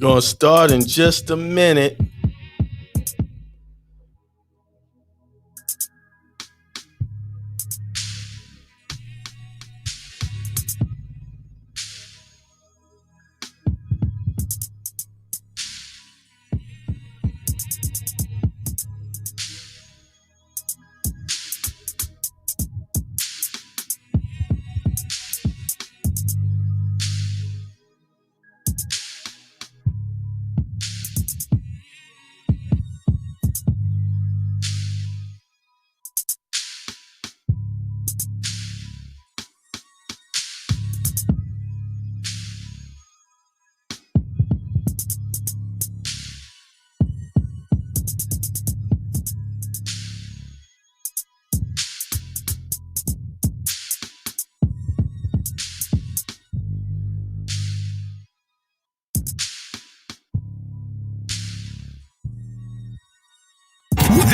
Gonna start in just a minute.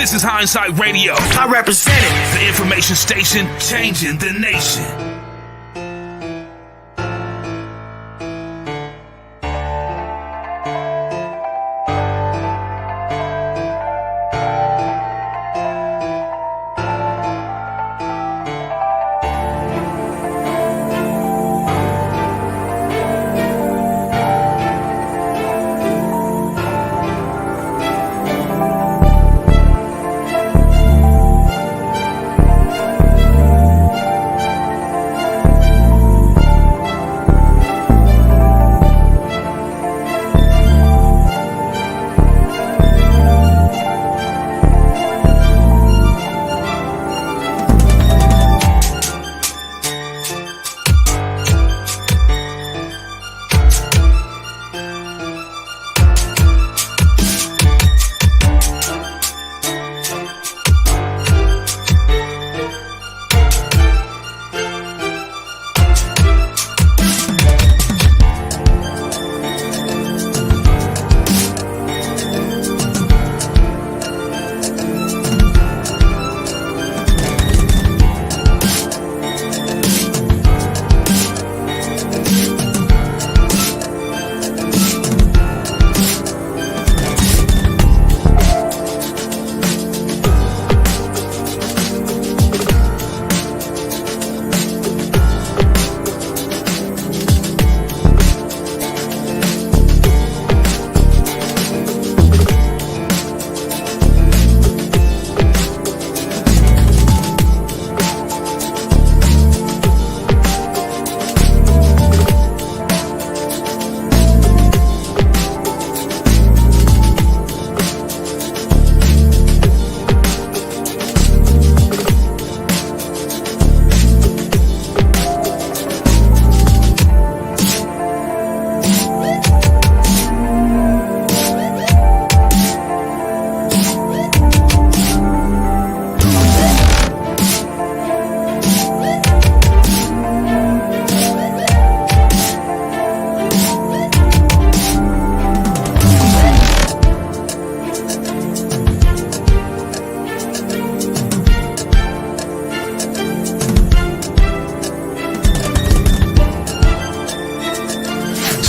This is Hindsight Radio. I represent it. The information station changing the nation.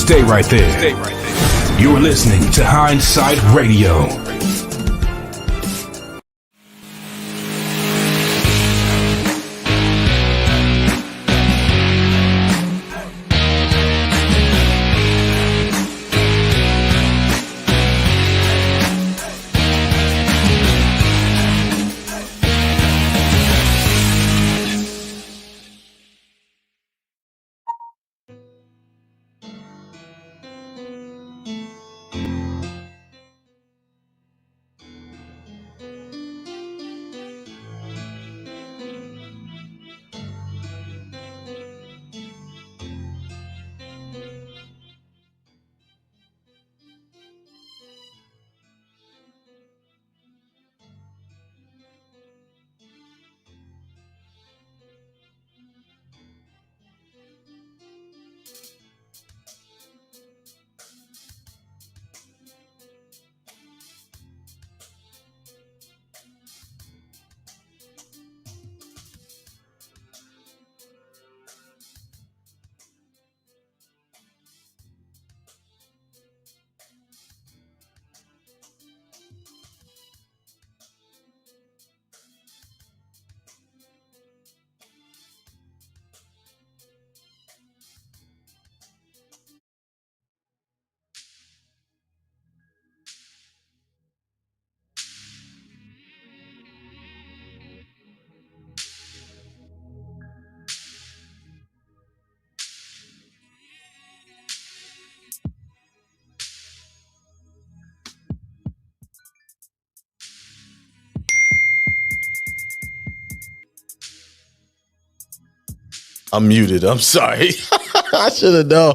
Stay right there. You're listening to Hindsight Radio. I'm muted. I'm sorry. I should have known.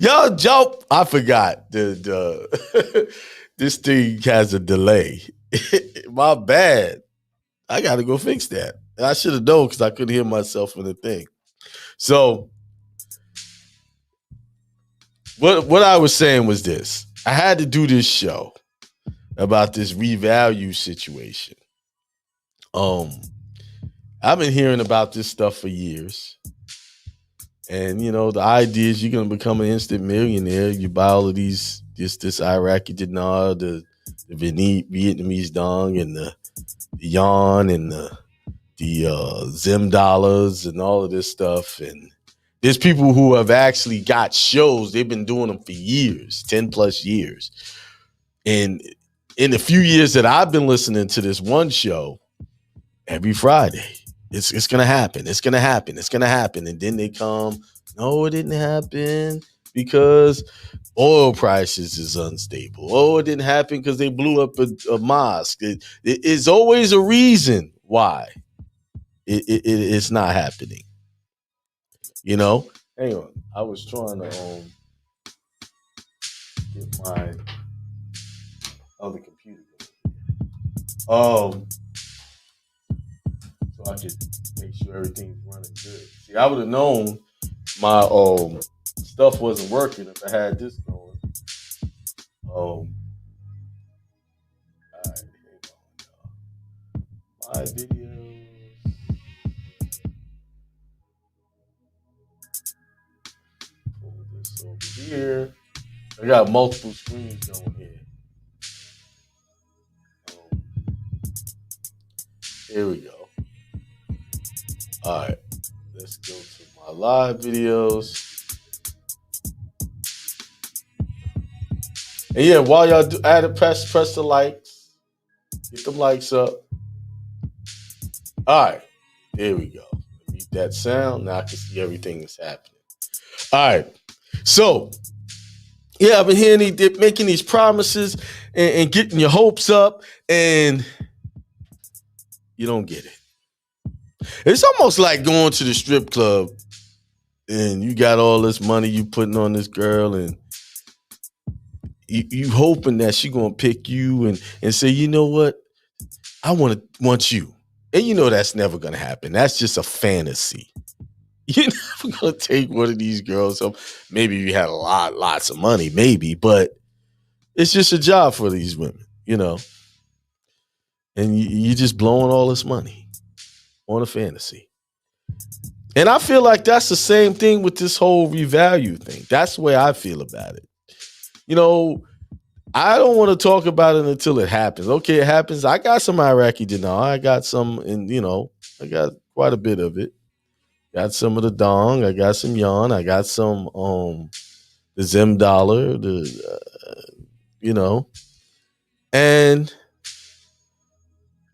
Y'all, I forgot. This thing has a delay. My bad. I got to go fix that. I should have known because I couldn't hear myself in the thing. So what I was saying was this. I had to do this show about this revalue situation. I've been hearing about this stuff for years. And, the idea is you're going to become an instant millionaire. You buy all of this Iraqi dinar, the Vietnamese dong, and the yuan, and the Zim dollars, and all of this stuff. And there's people who have actually got shows. They've been doing them for years, 10 plus years. And in the few years that I've been listening to this one show, every Friday, it's going to happen. It's going to happen. It's going to happen. And then they come, no, it didn't happen because oil prices is unstable. Oh, it didn't happen because they blew up a mosque. It's always a reason why it's not happening. Hang on. I was trying to get my other computer so I could make sure everything's running good. See, I would have known my stuff wasn't working if I had this going. All right, my videos. Pull this over here. I got multiple screens going here. Here we go. All right, let's go to my live videos. And yeah, while y'all do add it, press the likes. Get them likes up. All right, there we go. Mute that sound. Now I can see everything that's happening. All right, so yeah, I've been hearing they're making these promises and getting your hopes up, and you don't get it. It's almost like going to the strip club and you got all this money you putting on this girl, and you hoping that she gonna pick you and say, you know what, I want you. And that's never gonna happen. That's just a fantasy. You're never gonna take one of these girls home. Maybe you had lots of money, maybe, but it's just a job for these women, and you're just blowing all this money on a fantasy. And I feel like that's the same thing with this whole revalue thing. That's the way I feel about it. I don't want to talk about it until it happens. Okay, it happens. I got some Iraqi dinar. I got some, and I got quite a bit of it. Got some of the dong. I got some yuan. I got some the Zim dollar. And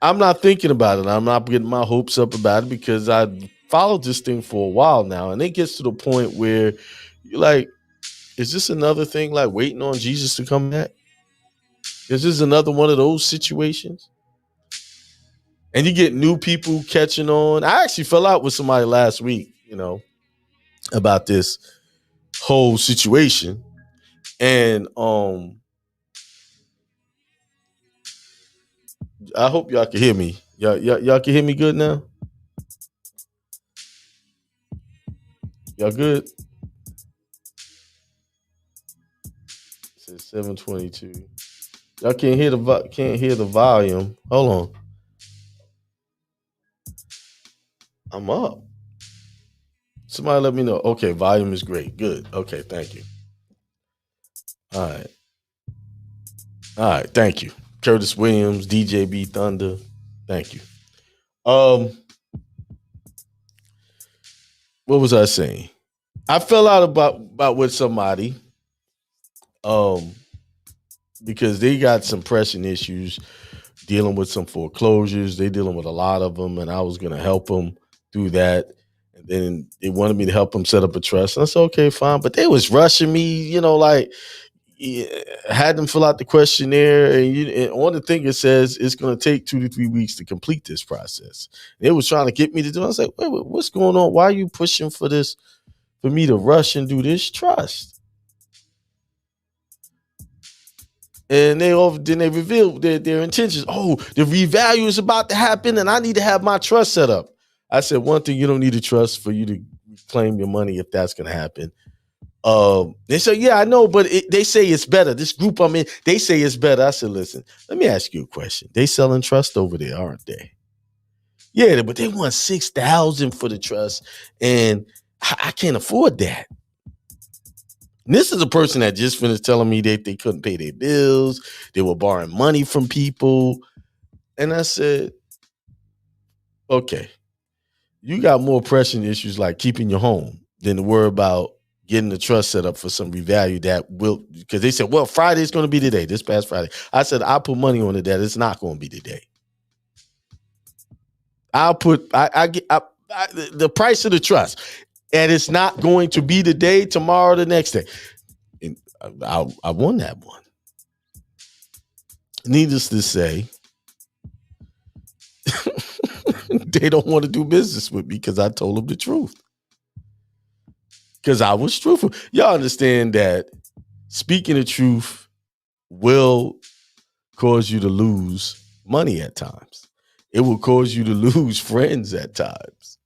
I'm not thinking about it. I'm not getting my hopes up about it because I followed this thing for a while now, and it gets to the point where you're like, is this another thing like waiting on Jesus to come back? Is this another one of those situations? And you get new people catching on. I actually fell out with somebody last week, about this whole situation. And I hope y'all can hear me. Y'all can hear me good now? Y'all good? It says 722. Y'all can't hear the volume. Hold on. I'm up. Somebody let me know. Okay, volume is great. Good. Okay, thank you. All right, thank you. Curtis Williams, DJ B Thunder. Thank you. What was I saying? I fell out about with somebody because they got some pressing issues, dealing with some foreclosures. They dealing with a lot of them, and I was going to help them do that. And then they wanted me to help them set up a trust. And I said, okay, fine. But they was rushing me, had them fill out the questionnaire, and on the thing it says it's going to take 2 to 3 weeks to complete this process. They was trying to get me to do it. I was like, wait, what's going on? Why are you pushing for this, for me to rush and do this trust? And then they revealed their intentions. Oh, the revalue is about to happen, and I need to have my trust set up. I said, one thing, you don't need a trust for you to claim your money if that's going to happen. They said, yeah, I know, but they say it's better. This group I'm in, they say it's better. I said, listen, let me ask you a question. They selling trust over there, aren't they? Yeah, but they want $6,000 for the trust, and I can't afford that. And this is a person that just finished telling me that they couldn't pay their bills. They were borrowing money from people. And I said, okay, you got more pressing issues like keeping your home than to worry about getting the trust set up for some revalue that will, because they said, well, Friday's going to be today, this past Friday. I said, I put money on it that it's not going to be today. I'll put, the price of the trust, and it's not going to be today, tomorrow, the next day. And I won that one. Needless to say, they don't want to do business with me because I told them the truth. Because I was truthful. Y'all understand that speaking the truth will cause you to lose money at times. It will cause you to lose friends at times.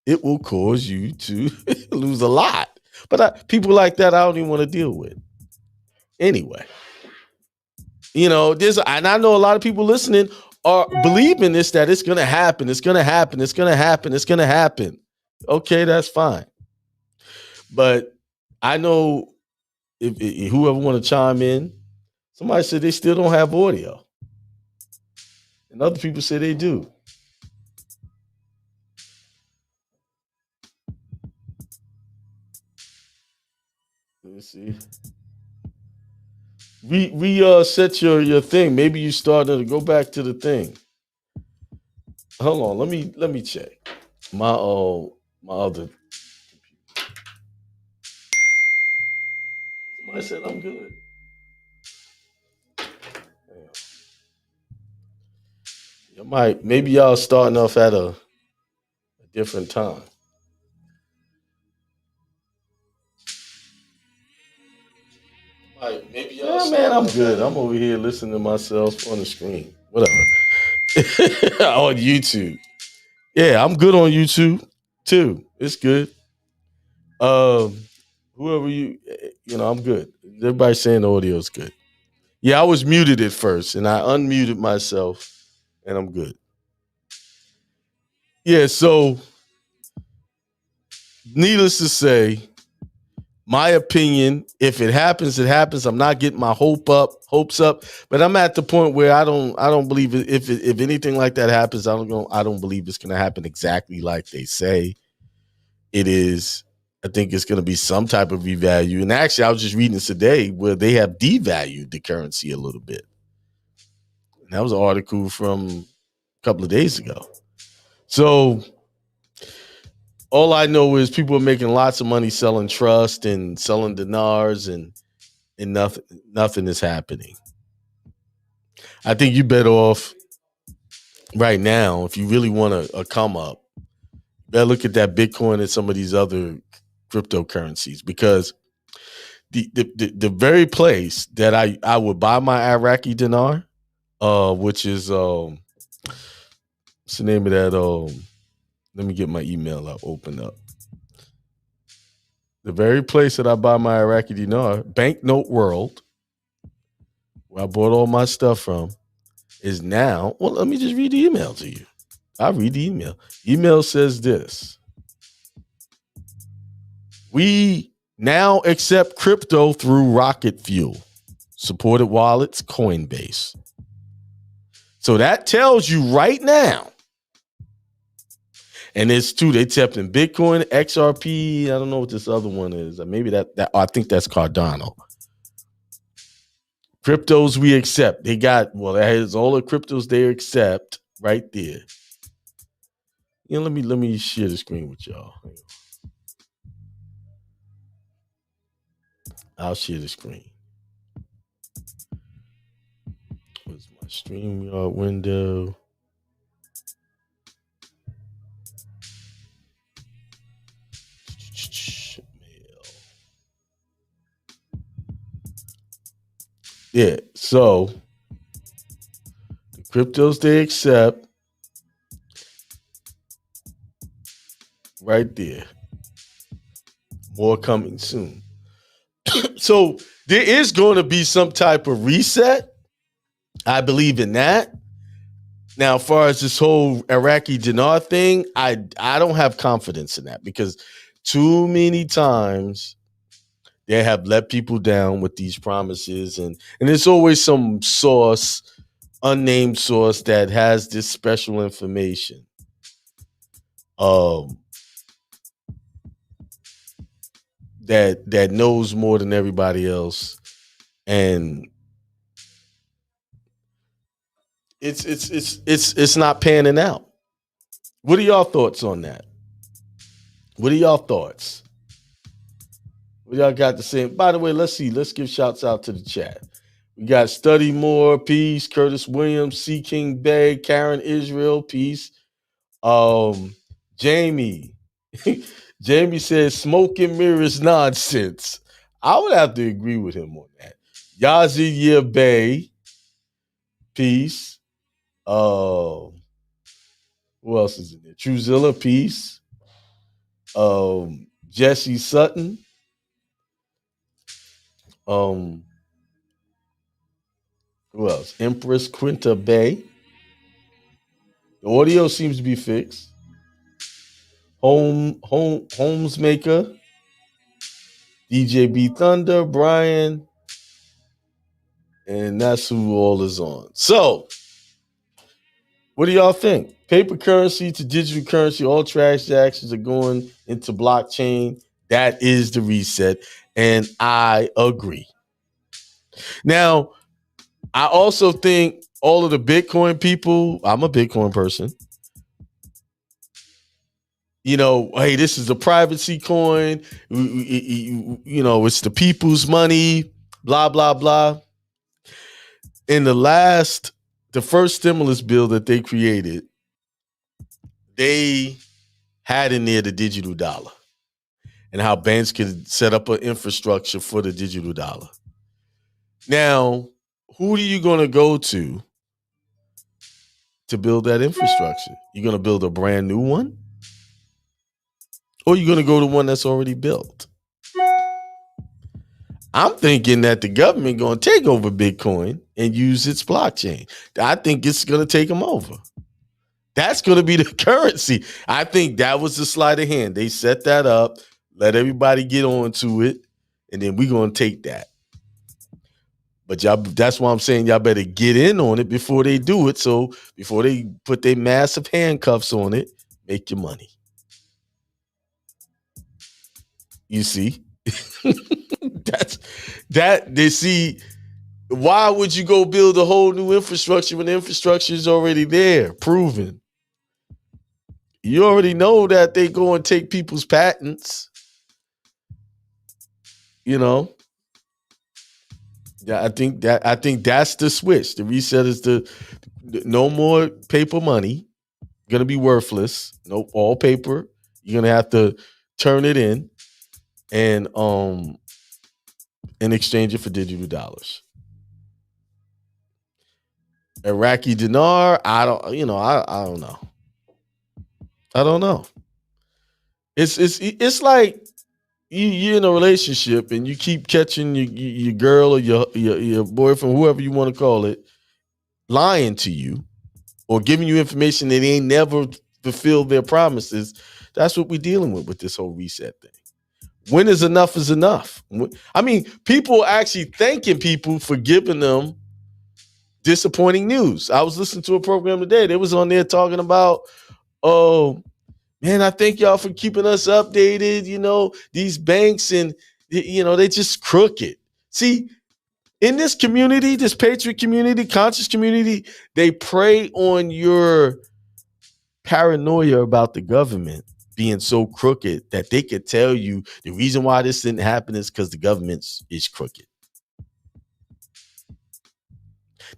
It will cause you to lose a lot. But people like that, I don't even want to deal with. Anyway, and I know a lot of people listening are believing this, that it's going to happen. It's going to happen. It's going to happen. It's going to happen. Okay, that's fine. But I know if whoever want to chime in, somebody said they still don't have audio. And other people say they do. Let's see. Set your thing. Maybe you started to go back to the thing. Hold on, let me check. My other. Somebody said I'm good. Maybe y'all starting off at a different time. Maybe y'all. Yeah, man, I'm good. I'm over here listening to myself on the screen. Whatever. On YouTube. Yeah, I'm good on YouTube too. It's good. Whoever I'm good. Everybody's saying the audio is good. Yeah, I was muted at first, and I unmuted myself, and I'm good. Yeah, so needless to say, my opinion, if it happens, it happens. I'm not getting my hopes up, but I'm at the point where I don't believe it. If anything like that happens, I don't believe it's going to happen exactly like they say it is. I think it's going to be some type of revalue. And actually, I was just reading this today where they have devalued the currency a little bit. And that was an article from a couple of days ago. So all I know is people are making lots of money selling trust and selling dinars, and nothing is happening. I think you're better off right now, if you really want a come up, better look at that Bitcoin and some of these other cryptocurrencies, because the very place that I would buy my Iraqi dinar, which is what's the name of that? Let me get my email up, open up. The very place that I buy my Iraqi dinar, Banknote World, where I bought all my stuff from, is now. Well, let me just read the email to you. I'll read the email. Email says this: we now accept crypto through Rocket Fuel, supported wallets, Coinbase. So that tells you right now. And it's two. They tapped in Bitcoin, XRP. I don't know what this other one is. Maybe that I think that's Cardano. Cryptos we accept. They got, that has all the cryptos they accept right there. Let me share the screen with y'all. I'll share the screen. StreamYard window. Yeah, so the cryptos they accept right there. More coming soon. So there is going to be some type of reset. I believe in that. Now, as far as this whole Iraqi dinar thing, I don't have confidence in that because too many times they have let people down with these promises, and there's always some source, unnamed source, that has this special information. That knows more than everybody else, and it's not panning out. What are y'all thoughts on that? What are y'all thoughts? What y'all got to say? By the way, let's see. Let's give shouts out to the chat. We got Study More, peace. Curtis Williams, C. King Bay, Karen Israel, peace. Jamie. Jamie says smoke and mirrors nonsense. I would have to agree with him on that. Yazid Bay, peace. Who else is in there? Truzilla, peace. Jesse Sutton. Who else? Empress Quinta Bay. The audio seems to be fixed. Holmes Maker. DJ B Thunder, Brian. And that's who all is on. So, what do y'all think? Paper currency to digital currency, all transactions are going into blockchain. That is the reset. And I agree. Now, I also think all of the Bitcoin people, I'm a Bitcoin person. You know, hey, this is a privacy coin. You know, it's the people's money, blah, blah, blah. In the first stimulus bill that they created, they had in there the digital dollar and how banks could set up an infrastructure for the digital dollar. Now, who are you going to go to build that infrastructure? You're going to build a brand new one? Or you're going to go to one that's already built? I'm thinking that the government going to take over Bitcoin and use its blockchain. I think it's going to take them over. That's going to be the currency. I think that was the sleight of hand. They set that up, let everybody get on to it, and then we're going to take that. But y'all, that's why I'm saying y'all better get in on it before they do it. So before they put their massive handcuffs on it, make your money. You see? They see. Why would you go build a whole new infrastructure when the infrastructure is already there, proven? You already know that they go and take people's patents. You know? Yeah, I think that's the switch. The reset is no more paper money. Gonna be worthless. No, all paper. You're gonna have to turn it in and exchange it for digital dollars. Iraqi dinar, I don't know. I don't know. It's like you're in a relationship and you keep catching your girl or your boyfriend, whoever you want to call it, lying to you or giving you information that they ain't never fulfilled their promises. That's what we're dealing with this whole reset thing. When is enough is enough? I mean, people are actually thanking people for giving them disappointing news. I was listening to a program today. They was on there talking about, oh, man, I thank y'all for keeping us updated. You know, these banks and, you know, they just crooked. See, in this community, this Patriot community, conscious community, they prey on your paranoia about the government being so crooked that they could tell you the reason why this didn't happen is because the government is crooked.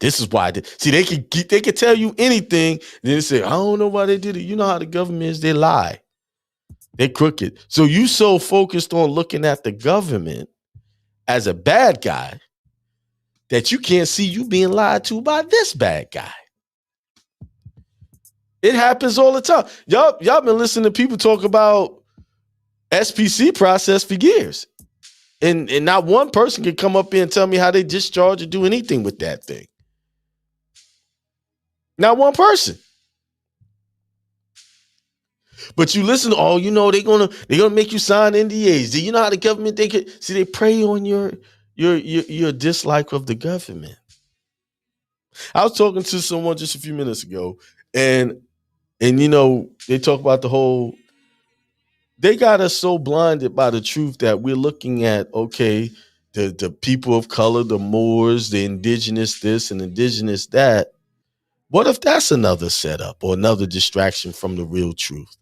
This is why. See, they could tell you anything. Then they say, I don't know why they did it. You know how the government is. They lie. They crooked. So you so focused on looking at the government as a bad guy that you can't see you being lied to by this bad guy. It happens all the time. Y'all been listening to people talk about SPC process for years. And not one person can come up here and tell me how they discharge or do anything with that thing. Not one person. But you listen, they're gonna make you sign NDAs. Do you know how the government they prey on your dislike of the government? I was talking to someone just a few minutes ago, and they talk about they got us so blinded by the truth that we're looking at, the people of color, the Moors, the indigenous this and indigenous that. What if that's another setup or another distraction from the real truth?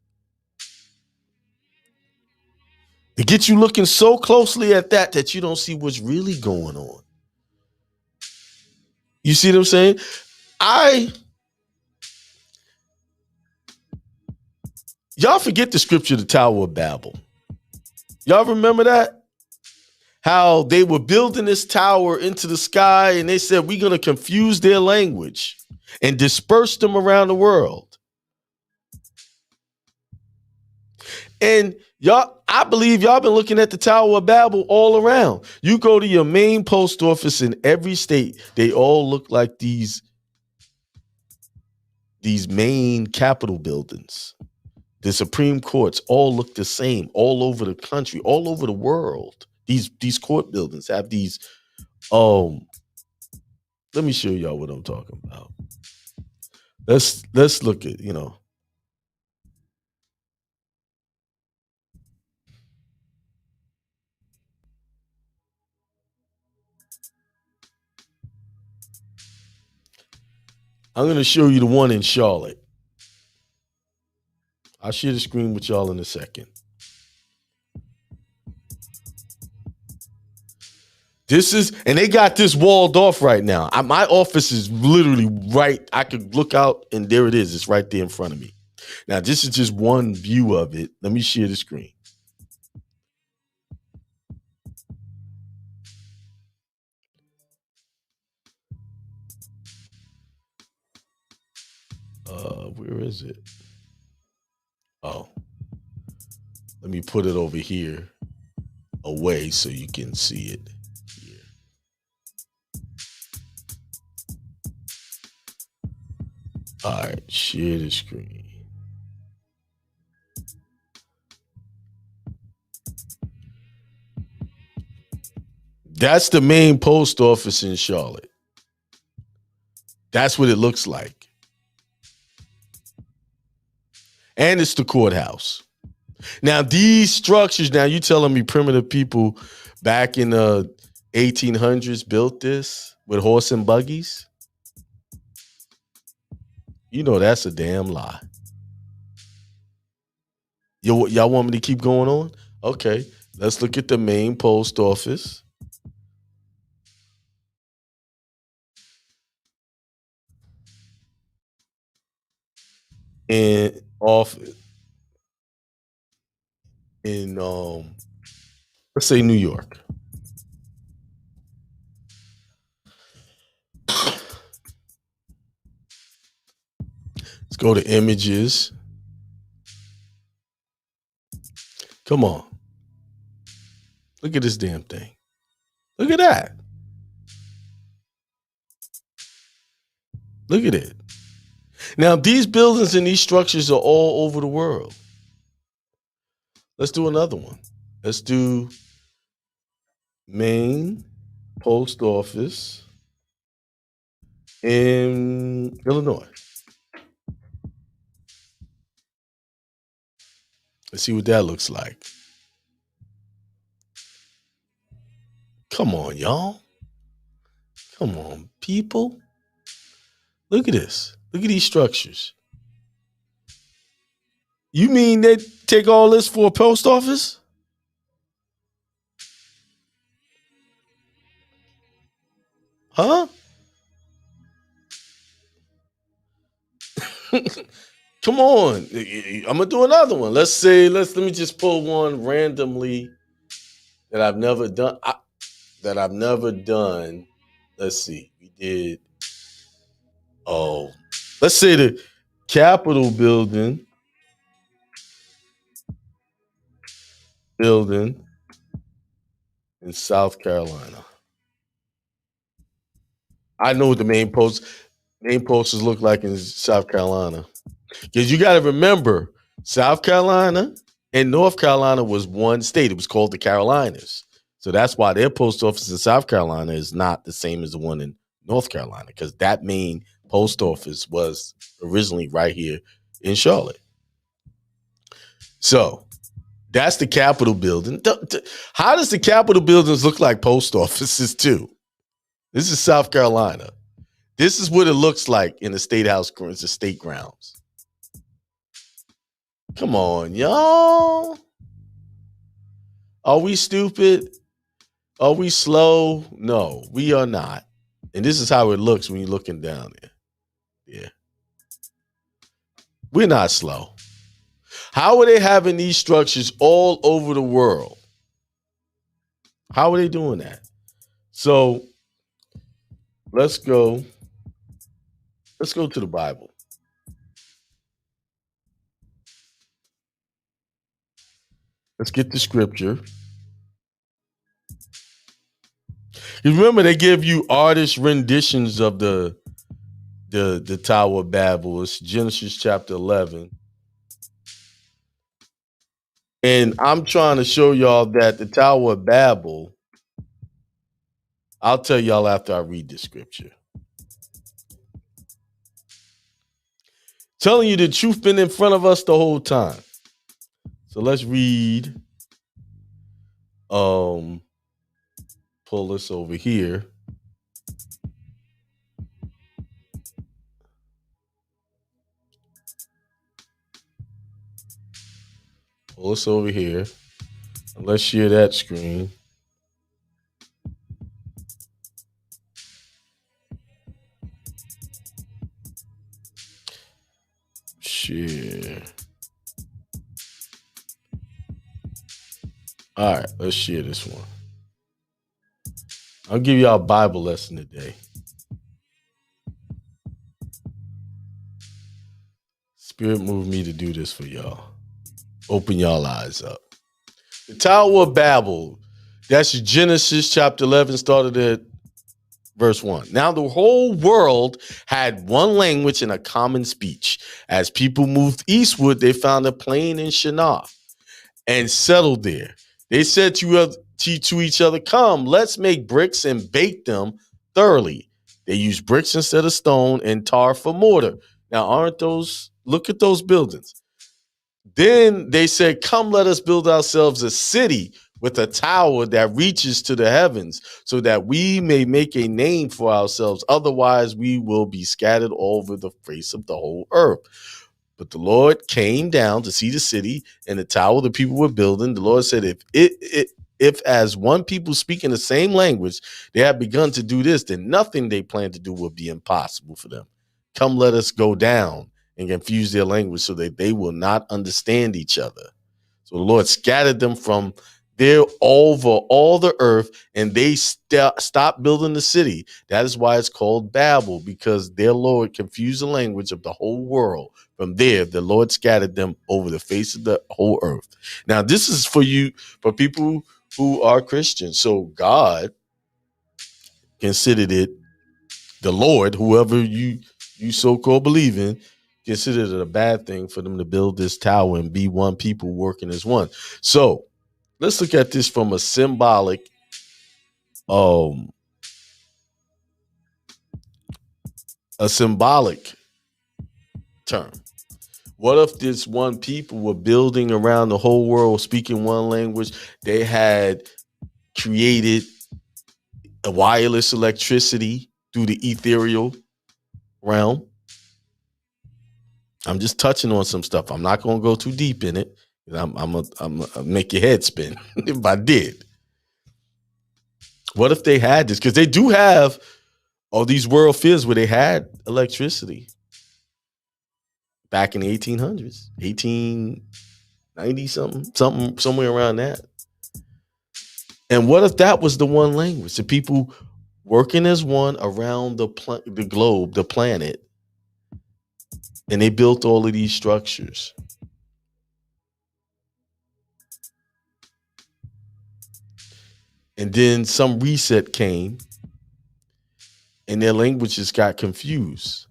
To get you looking so closely at that you don't see what's really going on. You see what I'm saying? Y'all forget the scripture, the Tower of Babel. Y'all remember that? How they were building this tower into the sky and they said, we're going to confuse their language and disperse them around the world. And I believe y'all been looking at the Tower of Babel all around. You go to your main post office in every state, they all look like these main Capitol buildings. The Supreme Courts all look the same all over the country, all over the world. These court buildings have these. Let me show y'all what I'm talking about. Let's look at, I'm going to show you the one in Charlotte. I'll share the screen with y'all in a second. And they got this walled off right now. My office is literally right. I could look out and there it is. It's right there in front of me. Now, this is just one view of it. Let me share the screen. Where is it? Oh, let me put it over here away so you can see it here. All right, share the screen. That's the main post office in Charlotte. That's what it looks like. And it's the courthouse. Now, these structures, you telling me primitive people back in the 1800s built this with horse and buggies? You know that's a damn lie. Y'all want me to keep going on? Okay, let's look at the main post office. And off in let's say New York. Let's go to images. Come on. Look at this damn thing. Look at that. Look at it. Now, these buildings and these structures are all over the world. Let's do another one. Let's do main post office in Illinois. Let's see what that looks like. Come on, y'all. Come on, people. Look at this. Look at these structures. You mean they take all this for a post office? Huh? Come on. I'm gonna do another one. Let me just pull one randomly that I've never done. That I've never done. Let's see. We did. Oh, let's say the Capitol building in South Carolina. I know what the main posters look like in South Carolina. Because you got to remember, South Carolina and North Carolina was one state. It was called the Carolinas. So that's why their post office in South Carolina is not the same as the one in North Carolina, because that main post office was originally right here in Charlotte. So that's the Capitol building. How does the Capitol buildings look like post offices too? This is South Carolina. This is what it looks like in the state house, the state grounds. Come on, y'all. Are we stupid? Are we slow? No, we are not. And this is how it looks when you're looking down there. Yeah. We're not slow. How are they having these structures all over the world? How are they doing that? So let's go to the Bible. Let's get the scripture. Remember, they give you artist renditions of the Tower of Babel. It's Genesis chapter 11. And I'm trying to show y'all that the Tower of Babel, I'll tell y'all after I read the scripture. Telling you the truth been in front of us the whole time. So let's read. Pull this over here. Pull this over here. And let's share that screen. Share. All right, let's share this one. I'll give y'all a Bible lesson today. Spirit moved me to do this for y'all. Open y'all eyes up. The Tower of Babel, that's Genesis chapter 11, started at verse 1. Now the whole world had one language and a common speech. As people moved eastward, they found a plain in Shinar and settled there. They said to each other, "Come, let's make bricks and bake them thoroughly." They used bricks instead of stone and tar for mortar. Now, look at those buildings. Then they said, "Come, let us build ourselves a city with a tower that reaches to the heavens, so that we may make a name for ourselves. Otherwise, we will be scattered all over the face of the whole earth." But the Lord came down to see the city and the tower the people were building. The Lord said, if as one people speaking the same language, they have begun to do this, then nothing they plan to do will be impossible for them. Come, let us go down and confuse their language so that they will not understand each other. So the Lord scattered them from there over all the earth, and they stopped building the city. That is why it's called Babel, because their Lord confused the language of the whole world. From there, the Lord scattered them over the face of the whole earth. Now, this is for people who are Christians. So God considered it, the Lord, whoever you so-called believe in, considered it a bad thing for them to build this tower and be one people working as one. So let's look at this from a symbolic term. What if this one people were building around the whole world, speaking one language? They had created a wireless electricity through the ethereal realm. I'm just touching on some stuff. I'm not going to go too deep in it. I'm gonna make your head spin if I did. What if they had this? Because they do have all these world fears where they had electricity. back in the 1800s, 1890 something, somewhere around that. And what if that was the one language? The people working as one around the globe, the planet, and they built all of these structures. And then some reset came and their languages got confused.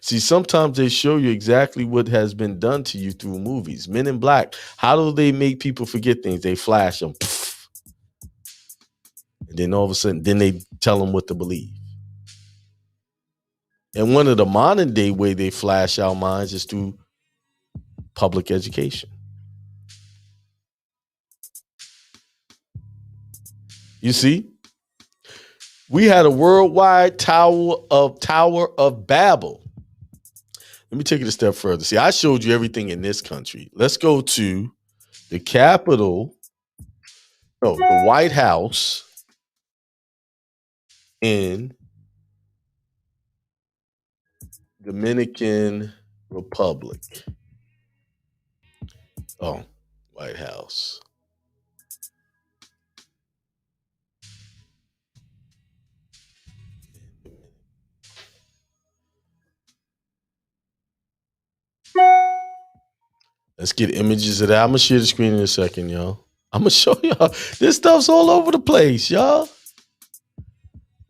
See, sometimes they show you exactly what has been done to you through movies. Men in Black, how do they make people forget things? They flash them. And then all of a sudden, then they tell them what to believe. And one of the modern day way they flash our minds is through public education. You see, we had a worldwide Tower of Babel. Let me take it a step further. See, I showed you everything in this country. Let's go to the Capitol, the White House in Dominican Republic. Oh, White House. Let's get images of that. I'm going to share the screen in a second, y'all. I'm going to show y'all. This stuff's all over the place, y'all.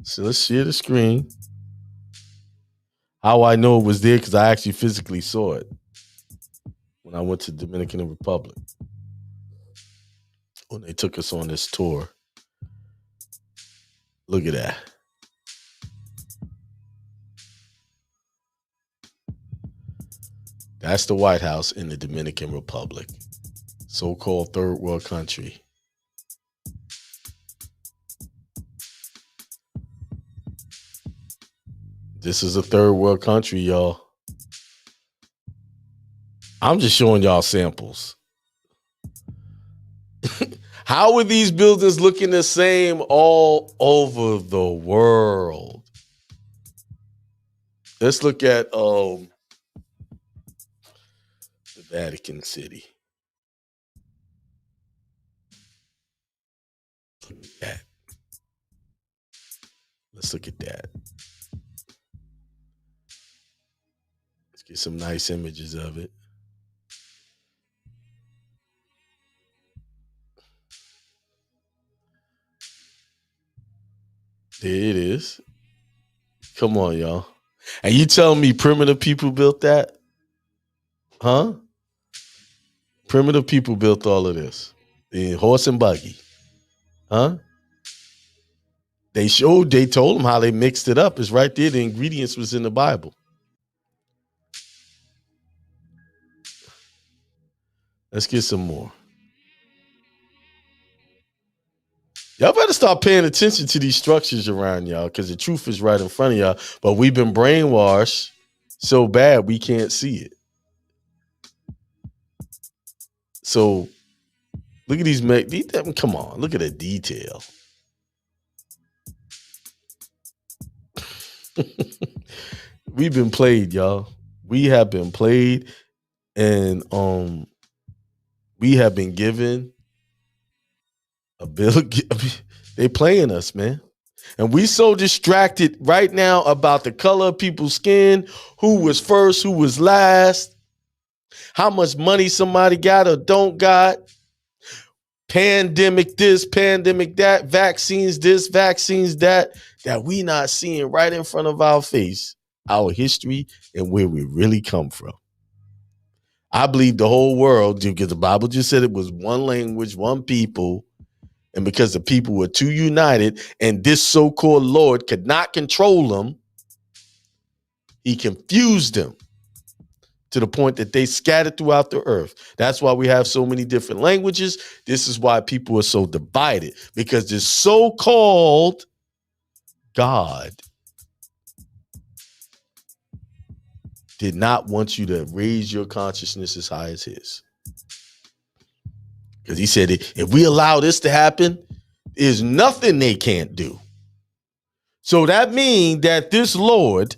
So let's share the screen. How I know it was there, because I actually physically saw it when I went to Dominican Republic. When they took us on this tour. Look at that. That's the White House in the Dominican Republic, so-called third world country. This is a third world country, y'all. I'm just showing y'all samples. How are these buildings looking the same all over the world? Let's look at the Vatican City. Look at that. Let's look at that. Let's get some nice images of it. There it is. Come on, y'all. And you telling me primitive people built that? Huh? Primitive people built all of this. The horse and buggy. Huh? They told them how they mixed it up. It's right there. The ingredients was in the Bible. Let's get some more. Y'all better start paying attention to these structures around y'all, because the truth is right in front of y'all. But we've been brainwashed so bad we can't see it. So look at these. Come on, look at the detail. We've been played, y'all. We have been played, and we have been given a bill. They playing us, man. And we so distracted right now about the color of people's skin, who was first, who was last, how much money somebody got or don't got, pandemic this, pandemic that, vaccines this, vaccines that we not seeing right in front of our face, our history and where we really come from. I believe the whole world, because the Bible just said it was one language, one people. And because the people were too united and this so-called Lord could not control them, he confused them to the point that they scattered throughout the earth. That's why we have so many different languages. This is why people are so divided, because this so-called God did not want you to raise your consciousness as high as his. Because he said, if we allow this to happen, there's nothing they can't do. So that means that this Lord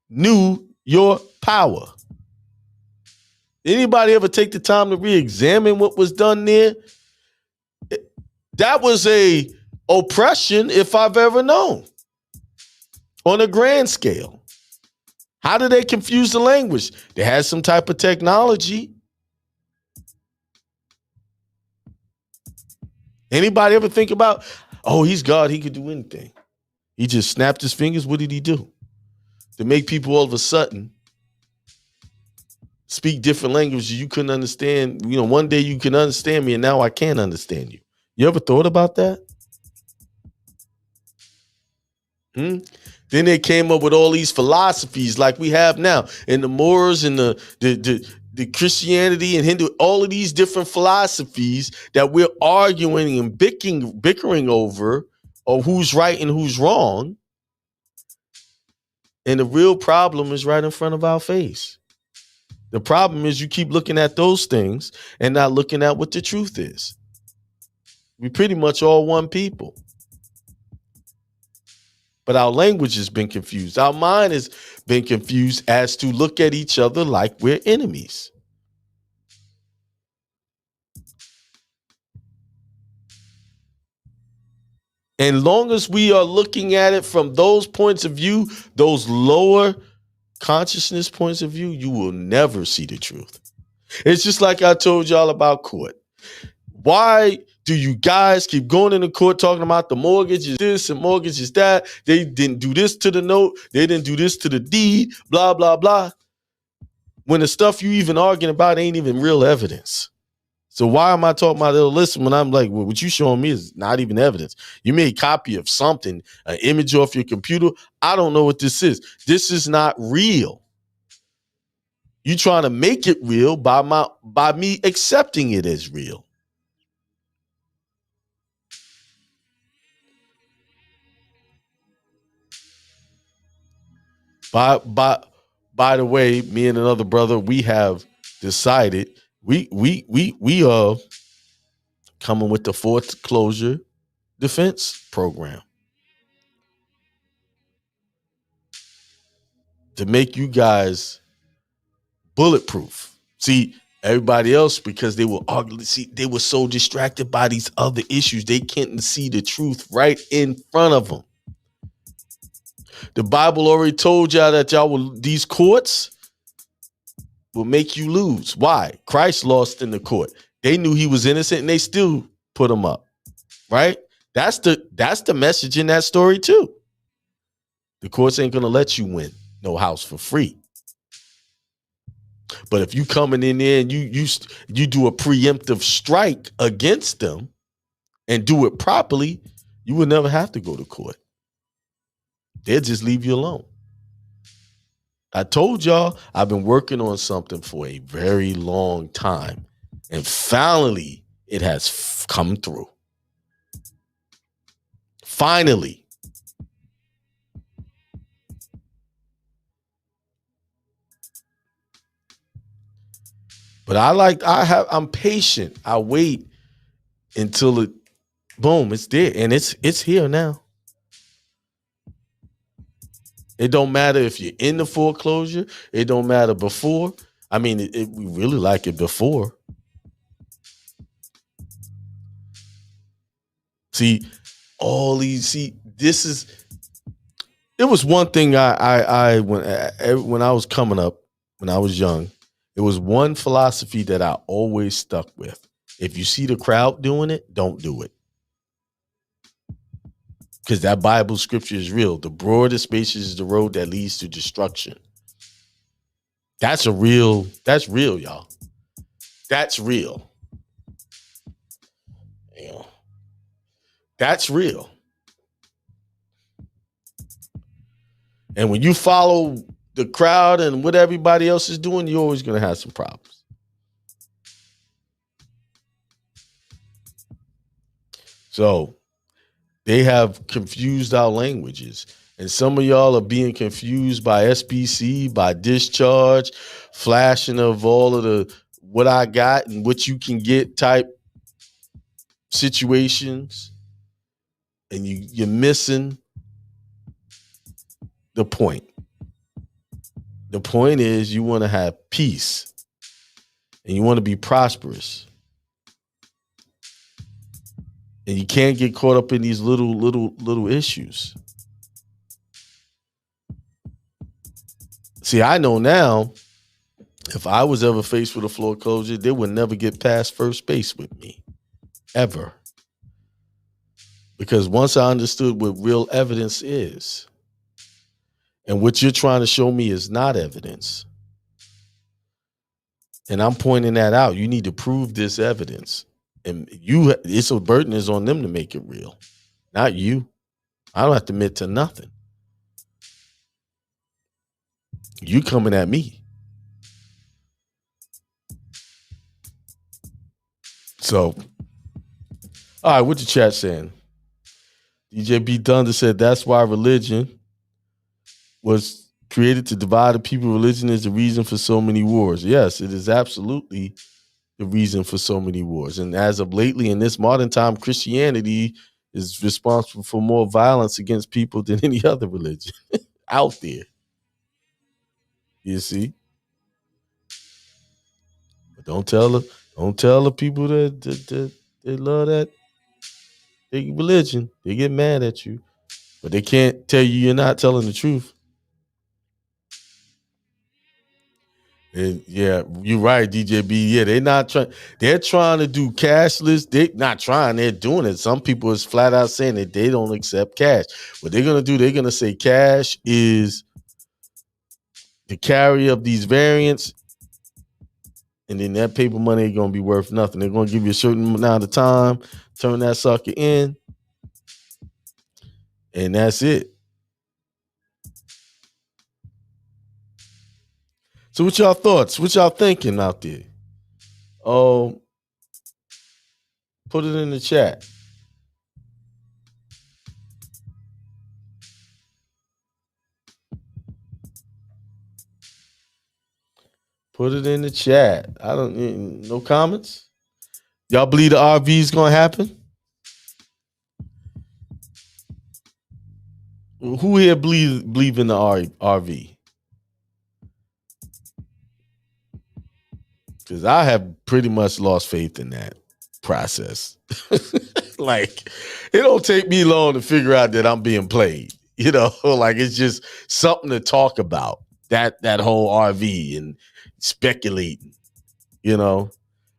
knew your power. Anybody ever take the time to re-examine what was done there? That was a oppression if I've ever known on a grand scale. How did they confuse the language? They had some type of technology. Anybody ever think about, oh, he's God, he could do anything. He just snapped his fingers. What did he do? To make people all of a sudden speak different languages you couldn't understand. You know, one day you can understand me and now I can't understand you. You ever thought about that? Then they came up with all these philosophies like we have now, and the Moors and the Christianity and Hindu, all of these different philosophies that we're arguing and bickering over, or who's right and who's wrong. And the real problem is right in front of our face. The problem is you keep looking at those things and not looking at what the truth is. We pretty much all one people. But our language has been confused. Our mind has been confused as to look at each other like we're enemies. And long as we are looking at it from those points of view, those lower consciousness points of view, you will never see the truth. It's just like I told y'all about court. Why do you guys keep going into court talking about the mortgage is this and mortgage is that? They didn't do this to the note. They didn't do this to the deed, blah, blah, blah. When the stuff you even arguing about ain't even real evidence. So why am I talking about it'll listen when I'm like, well, what you showing me is not even evidence. You made a copy of something, an image off your computer. I don't know what this is. This is not real. You trying to make it real by me accepting it as real. By the way, me and another brother, we have decided we are coming with the foreclosure defense program to make you guys bulletproof. See, everybody else, because they were ugly, see, they were so distracted by these other issues, they can't see the truth right in front of them. The Bible already told y'all that these courts will make you lose. Why? Christ lost in the court. They knew he was innocent and they still put him up. Right? That's the message in that story too. The courts ain't gonna let you win no house for free. But if you coming in there and you do a preemptive strike against them and do it properly, you will never have to go to court. They'll just leave you alone. I told y'all I've been working on something for a very long time, and finally it has come through. Finally. But I'm patient. I wait until it, boom, it's there. And it's here now. It don't matter if you're in the foreclosure. It don't matter before. I mean, we really like it before. This is, it was one thing when I was coming up, when I was young, it was one philosophy that I always stuck with. If you see the crowd doing it, don't do it. Because that Bible scripture is real. The broad and spacious is the road that leads to destruction. That's real, y'all. That's real. You know, that's real. And when you follow the crowd and what everybody else is doing, you're always going to have some problems. So they have confused our languages. And some of y'all are being confused by SBC, by discharge, flashing of all of the what I got and what you can get type situations. And you're missing the point. The point is you want to have peace. and you want to be prosperous. And you can't get caught up in these little issues. See, I know now, if I was ever faced with a foreclosure, they would never get past first base with me. Ever. Because once I understood what real evidence is, and what you're trying to show me is not evidence, and I'm pointing that out, you need to prove this evidence. And it's a burden is on them to make it real, not you. I don't have to admit to nothing. You coming at me. So, all right, what the chat saying? DJ B. Thunder said that's why religion was created to divide the people. Religion is the reason for so many wars. Yes, it is absolutely the reason for so many wars. And as of lately, in this modern time, Christianity is responsible for more violence against people than any other religion out there. You see? But don't tell the people that they love that religion. They get mad at you. But they can't tell you you're not telling the truth. And yeah, you're right, DJ B. Yeah, they're not trying. They're trying to do cashless. They're not trying. They're doing it. Some people is flat out saying that they don't accept cash. What they're gonna do? They're gonna say cash is the carrier of these variants, and then that paper money ain't gonna be worth nothing. They're gonna give you a certain amount of time, turn that sucker in, and that's it. So what y'all thoughts? What y'all thinking out there? Oh, put it in the chat. Put it in the chat. I don't. No comments. Y'all believe the RV is gonna happen? Who here believe in the RV? Because I have pretty much lost faith in that process. Like, it don't take me long to figure out that I'm being played. You know, like it's just something to talk about. That whole RV and speculating. You know,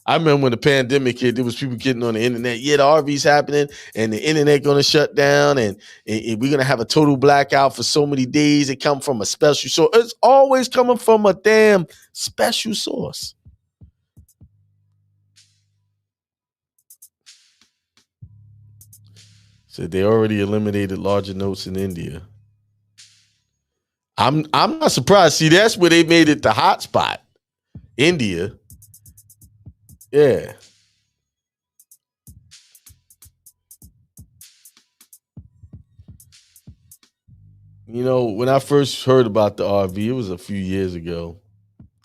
I remember when the pandemic hit, there was people getting on the internet. Yeah, the RV's happening, and the internet going to shut down, and we're going to have a total blackout for so many days. It come from a special source. It's always coming from a damn special source. Said they already eliminated larger notes in India. I'm not surprised. See, that's where they made it the hot spot. India. Yeah. You know, when I first heard about the RV, it was a few years ago.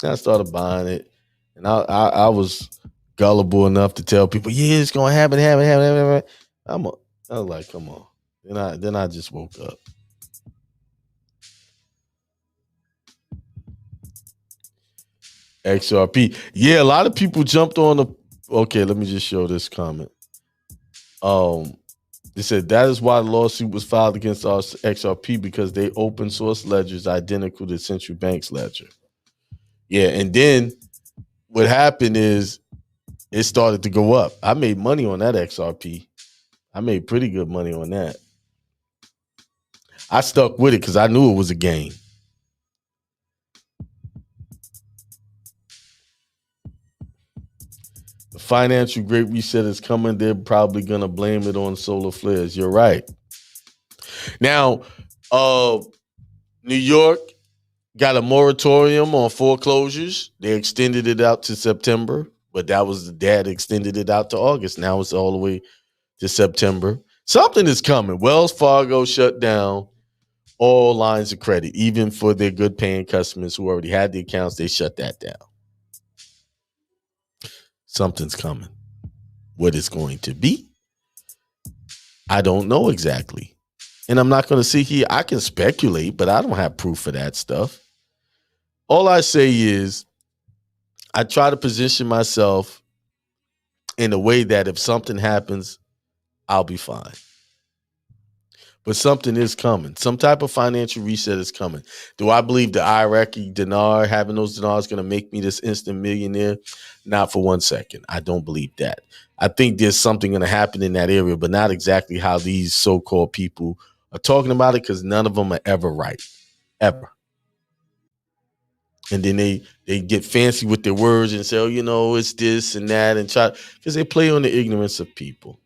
I started buying it, and I was gullible enough to tell people, "Yeah, it's gonna happen." I was like, "Come on." Then I just woke up. XRP. Yeah, a lot of people jumped on the. Okay, let me just show this comment. They said that is why the lawsuit was filed against XRP, because they open source ledgers identical to central bank's ledger. Yeah, and then what happened is it started to go up. I made money on that XRP. I made pretty good money on that. I stuck with it because I knew it was a game. The financial great reset is coming. They're probably going to blame it on solar flares. You're right. Now, New York got a moratorium on foreclosures. They extended it out to September, but Dad extended it out to August. Now it's all the way to September. Something is coming. Wells Fargo shut down all lines of credit, even for their good paying customers who already had the accounts. They shut that down. Something's coming. What it's going to be, I don't know exactly. And I'm not going to sit here. I can speculate, but I don't have proof of that stuff. All I say is I try to position myself in a way that if something happens, I'll be fine. But something is coming. Some type of financial reset is coming. Do I believe the Iraqi dinar, having those dinars, going to make me this instant millionaire? Not for 1 second. I don't believe that. I think there's something going to happen in that area, but not exactly how these so-called people are talking about it, because none of them are ever right. Ever. And then they get fancy with their words and say, oh, it's this and that, and try, because they play on the ignorance of people.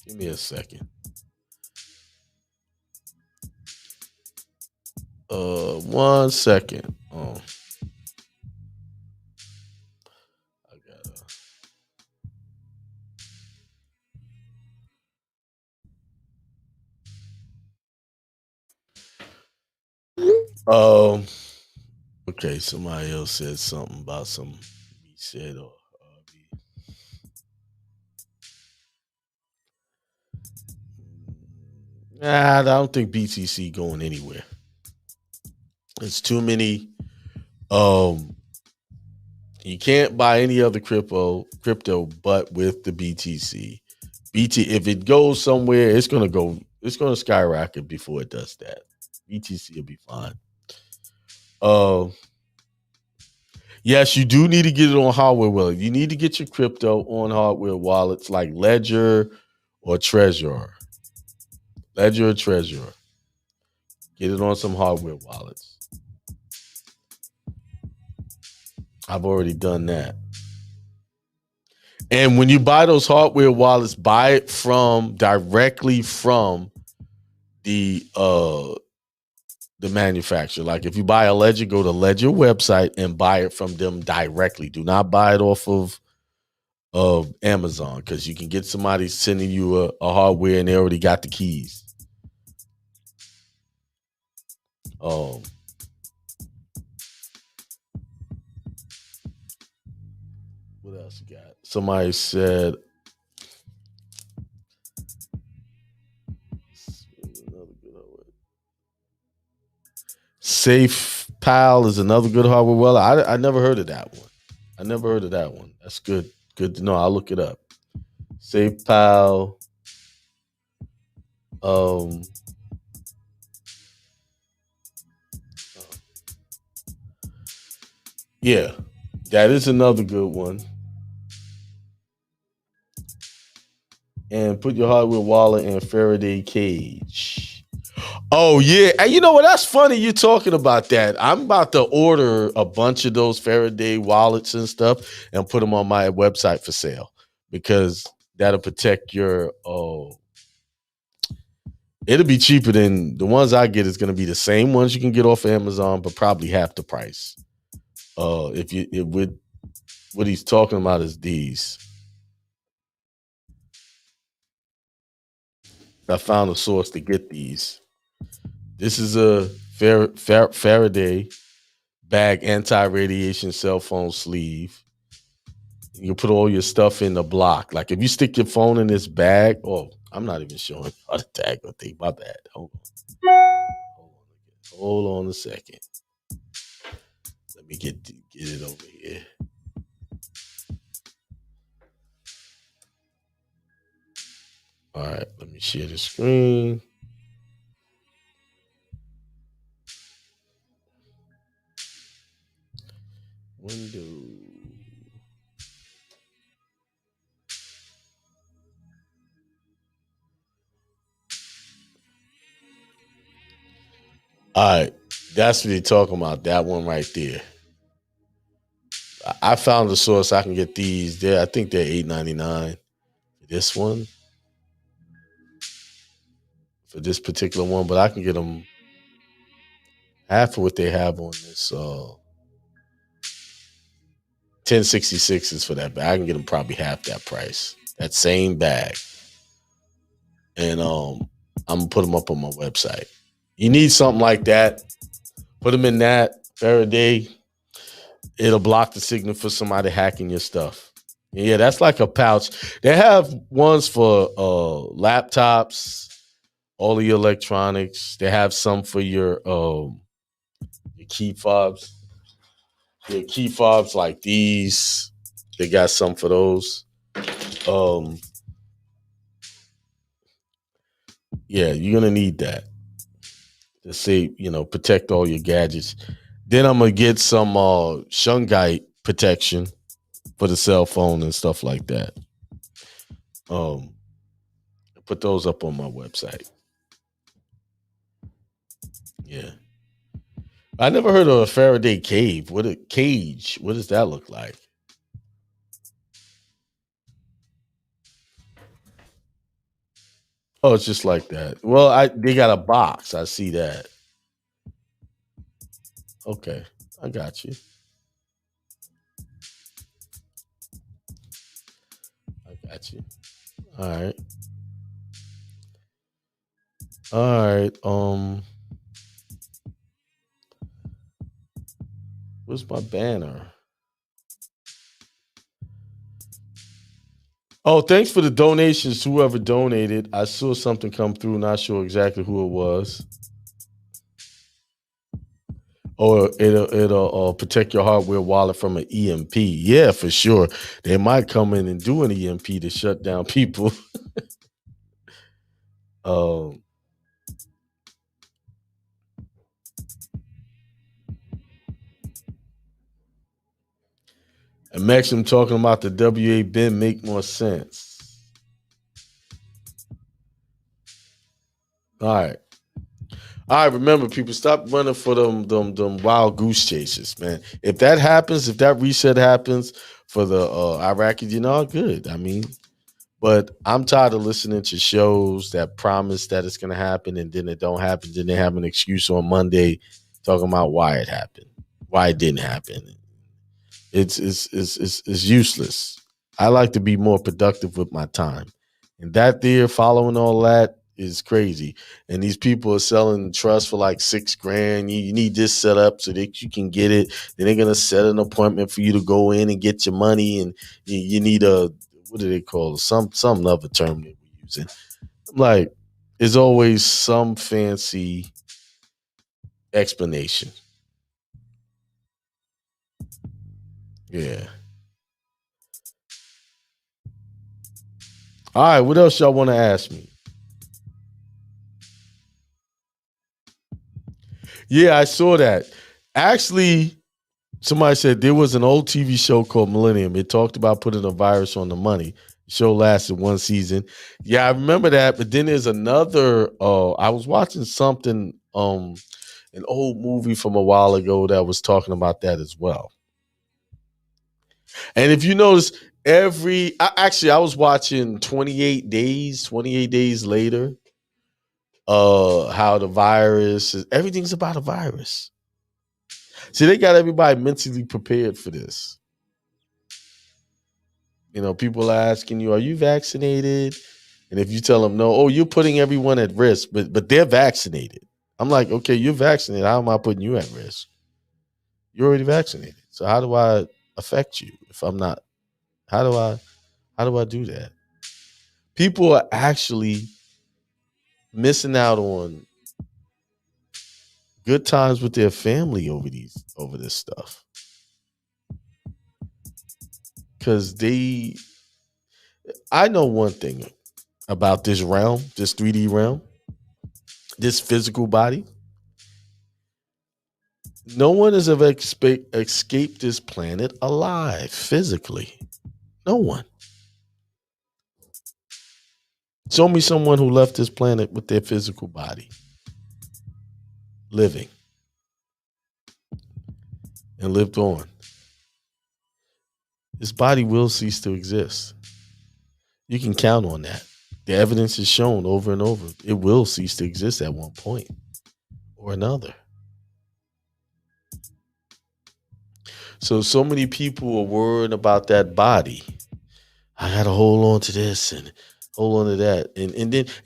Give me a second. 1 second. I gotta. Okay. Somebody else said something about some. He said, or I don't think BTC going anywhere. It's too many. You can't buy any other crypto but with the BTC. If it goes somewhere, it's gonna skyrocket before it does that. BTC will be fine. Yes, you do need to get it on hardware wallet. You need to get your crypto on hardware wallets like Ledger or Trezor. Ledger or Trezor. Get it on some hardware wallets. I've already done that. And when you buy those hardware wallets, buy it directly from the manufacturer. Like if you buy a Ledger, go to Ledger website and buy it from them directly. Do not buy it off of Amazon, because you can get somebody sending you a hardware and they already got the keys. What else you got? Somebody said Safe Pal is another good hardware wallet. I never heard of that one. That's good. Good to know. I'll look it up. Safe Pal. Yeah, that is another good one. And put your hardware wallet in a Faraday cage. Oh, yeah. And you know what? That's funny you talking about that. I'm about to order a bunch of those Faraday wallets and stuff and put them on my website for sale, because that'll protect your it'll be cheaper than the ones I get. Is going to be the same ones you can get off of Amazon, but probably half the price. What he's talking about is these. I found a source to get these. This is a Faraday bag anti-radiation cell phone sleeve. You put all your stuff in the block. Like if you stick your phone in this bag, I'm not even showing how to tag or thing. My bad. Hold on a second. Let me get it over here. All right, let me share the screen. Window. All right, that's what you're talking about. That one right there. I found the source. I can get these there. I think they're $8.99. This one, for this particular one, but I can get them half of what they have on this 1066s for that bag. I can get them probably half that price. That same bag. And I'm gonna put them up on my website. You need something like that. Put them in that Faraday. it'll block the signal for somebody hacking your stuff. Yeah, that's like a pouch. They have ones for laptops, all of your electronics. They have some for your key fobs. Your key fobs like these. They got some for those. Um, yeah, you're gonna need that to say, protect all your gadgets. Then I'm gonna get some shungite protection for the cell phone and stuff like that. Um, put those up on my website. Yeah. I never heard of a Faraday cave. What a cage. What does that look like? Oh, it's just like that. Well, they got a box. I see that. Okay. I got you. I got you. All right. All right. Where's my banner? Oh, thanks for the donations. Whoever donated, I saw something come through. Not sure exactly who it was. Or it'll protect your hardware wallet from an EMP. Yeah, for sure. They might come in and do an EMP to shut down people. um, and Maxim talking about the WA bin make more sense. All right. All right, remember, people, stop running for them wild goose chases, man. If that happens, if that reset happens for the Iraqi, good. I mean, but I'm tired of listening to shows that promise that it's gonna happen and then it don't happen. Then they have an excuse on Monday talking about why it happened, why it didn't happen. It's useless. I like to be more productive with my time, and that there following all that is crazy. And these people are selling trust for like $6,000. You need this set up so that you can get it. Then they're gonna set an appointment for you to go in and get your money, and you need a, what do they call it? Some other term they were using. Like, there's always some fancy explanation. Yeah. All right, what else y'all want to ask me? Yeah, I saw that. Actually, somebody said there was an old TV show called Millennium. It talked about putting a virus on the money. The show lasted one season. Yeah, I remember that. But then there's another. I was watching something, an old movie from a while ago that was talking about that as well. And if you notice, I was watching 28 Days, 28 Days Later. How the virus is, everything's about a virus. See, they got everybody mentally prepared for this. People are asking you, "Are you vaccinated?" And if you tell them no, "Oh, you're putting everyone at risk," but they're vaccinated. I'm like, okay, you're vaccinated. How am I putting you at risk? You're already vaccinated. So how do I affect you if I'm not? How do I do that? People are actually missing out on good times with their family over this stuff. Because I know one thing about this realm, this 3D realm, this physical body. No one has ever escaped this planet alive physically. No one. Show me someone who left this planet with their physical body, living and lived on. This body will cease to exist. You can count on that. The evidence is shown over and over. It will cease to exist at one point or another. So many people are worried about that body. I gotta hold on to this and hold on to that.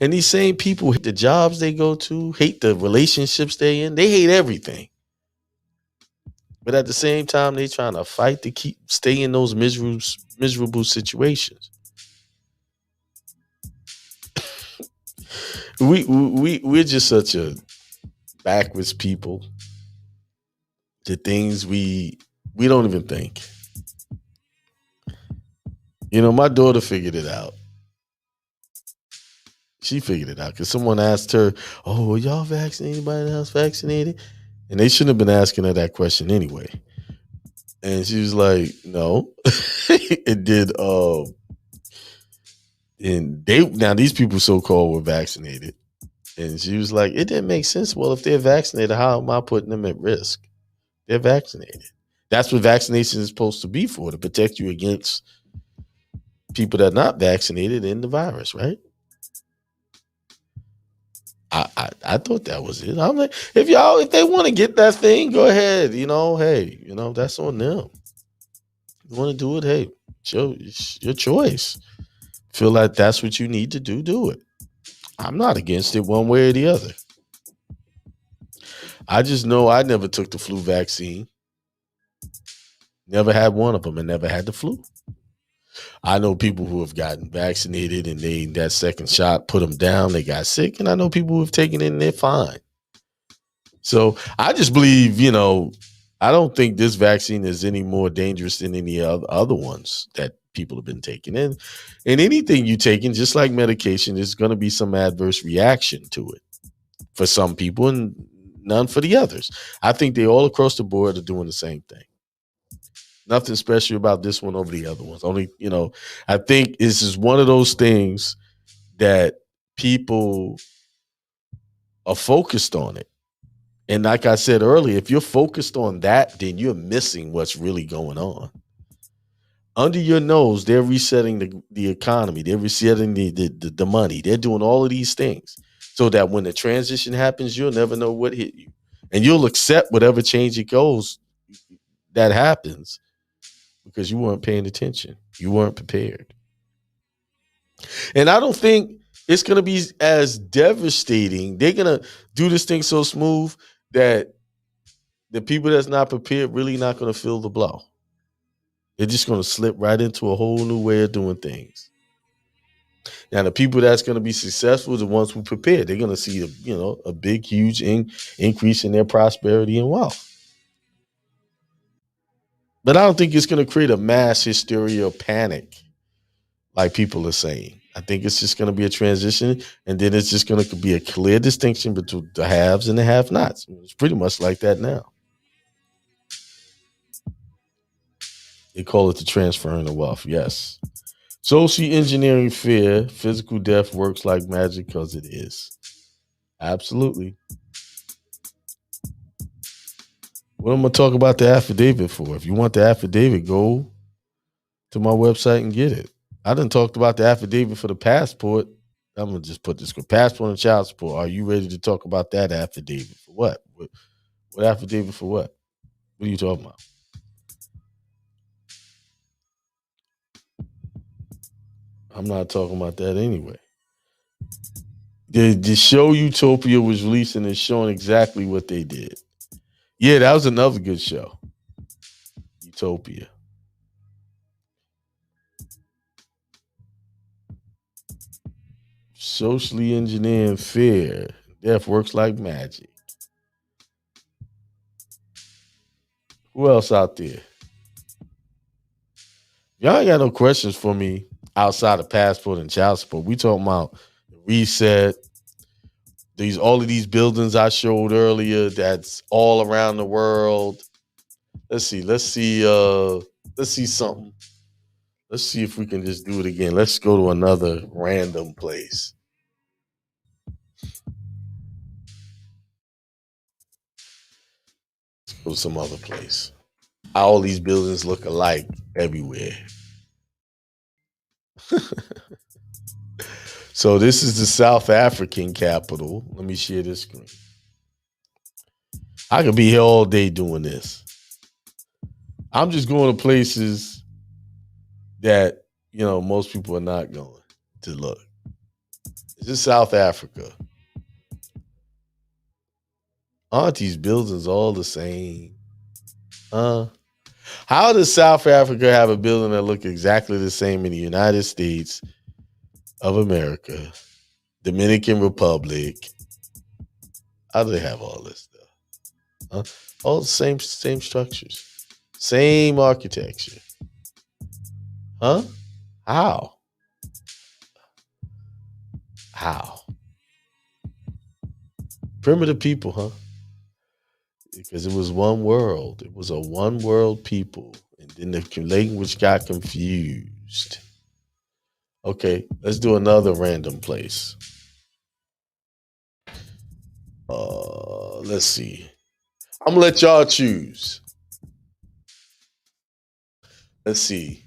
And these same people hate the jobs they go to, hate the relationships they in, they hate everything. But at the same time, they trying to fight to stay in those miserable situations. We're just such a backwards people. The things we don't even think. My daughter figured it out. She figured it out because someone asked her, "Oh, are y'all vaccinated? Anybody else vaccinated?" And they shouldn't have been asking her that question anyway. And she was like, "No." It did. And these people so called were vaccinated, and she was like, "It didn't make sense. Well, if they're vaccinated, how am I putting them at risk? They're vaccinated. That's what vaccination is supposed to be for, to protect you against people that are not vaccinated in the virus, right?" I thought that was it. I'm like, if they want to get that thing, go ahead. Hey, that's on them. You want to do it, hey, it's your choice. Feel like that's what you need to do it. I'm not against it one way or the other. I just know I never took the flu vaccine. Never had one of them and never had the flu. I know people who have gotten vaccinated and that second shot put them down. They got sick. And I know people who have taken it and they're fine. So I just believe, I don't think this vaccine is any more dangerous than any other ones that people have been taking. And anything you're taking, just like medication, there's going to be some adverse reaction to it for some people and none for the others. I think they all across the board are doing the same thing. Nothing special about this one over the other ones. Only, I think this is one of those things that people are focused on it. And like I said earlier, if you're focused on that, then you're missing what's really going on. Under your nose, they're resetting the economy. They're resetting the money. They're doing all of these things so that when the transition happens, you'll never know what hit you. And you'll accept whatever change it goes that happens because you weren't paying attention. You weren't prepared. And I don't think it's going to be as devastating. They're going to do this thing so smooth that the people that's not prepared really not going to feel the blow. They're just going to slip right into a whole new way of doing things. Now, the people that's going to be successful are the ones who prepared. They're going to see a big, huge increase in their prosperity and wealth. But I don't think it's going to create a mass hysteria or panic like people are saying. I think it's just going to be a transition, and then it's just going to be a clear distinction between the haves and the have-nots. It's pretty much like that now. They call it the transferring of wealth. Yes. Social engineering fear, physical death works like magic because it is. Absolutely. What I'm going to talk about the affidavit for? If you want the affidavit, go to my website and get it. I done talked about the affidavit for the passport. I'm going to just put this passport and child support. Are you ready to talk about that affidavit? For what? What affidavit for what? What are you talking about? I'm not talking about that anyway. The show Utopia was released and it's showing exactly what they did. Yeah, that was another good show. Utopia. Socially engineering fear. Death works like magic. Who else out there? Y'all ain't got no questions for me outside of passport and child support. We talking about reset. All of these buildings I showed earlier that's all around the world. Let's see something. Let's see if we can just do it again. Let's go to another random place. Let's go to some other place. All these buildings look alike everywhere. So this is the South African capital. Let me share this screen. I could be here all day doing this. I'm just going to places that, most people are not going to look. This is South Africa. Aren't these buildings all the same? Uh, how does South Africa have a building that look exactly the same in the United States of America, Dominican Republic? How do they have all this stuff? Huh? All the same structures, same architecture. Huh? How? How? Primitive people, huh? Because it was one world. It was a one world people. And then the language got confused. Okay, let's do another random place. Let's see. I'm gonna let y'all choose. Let's see.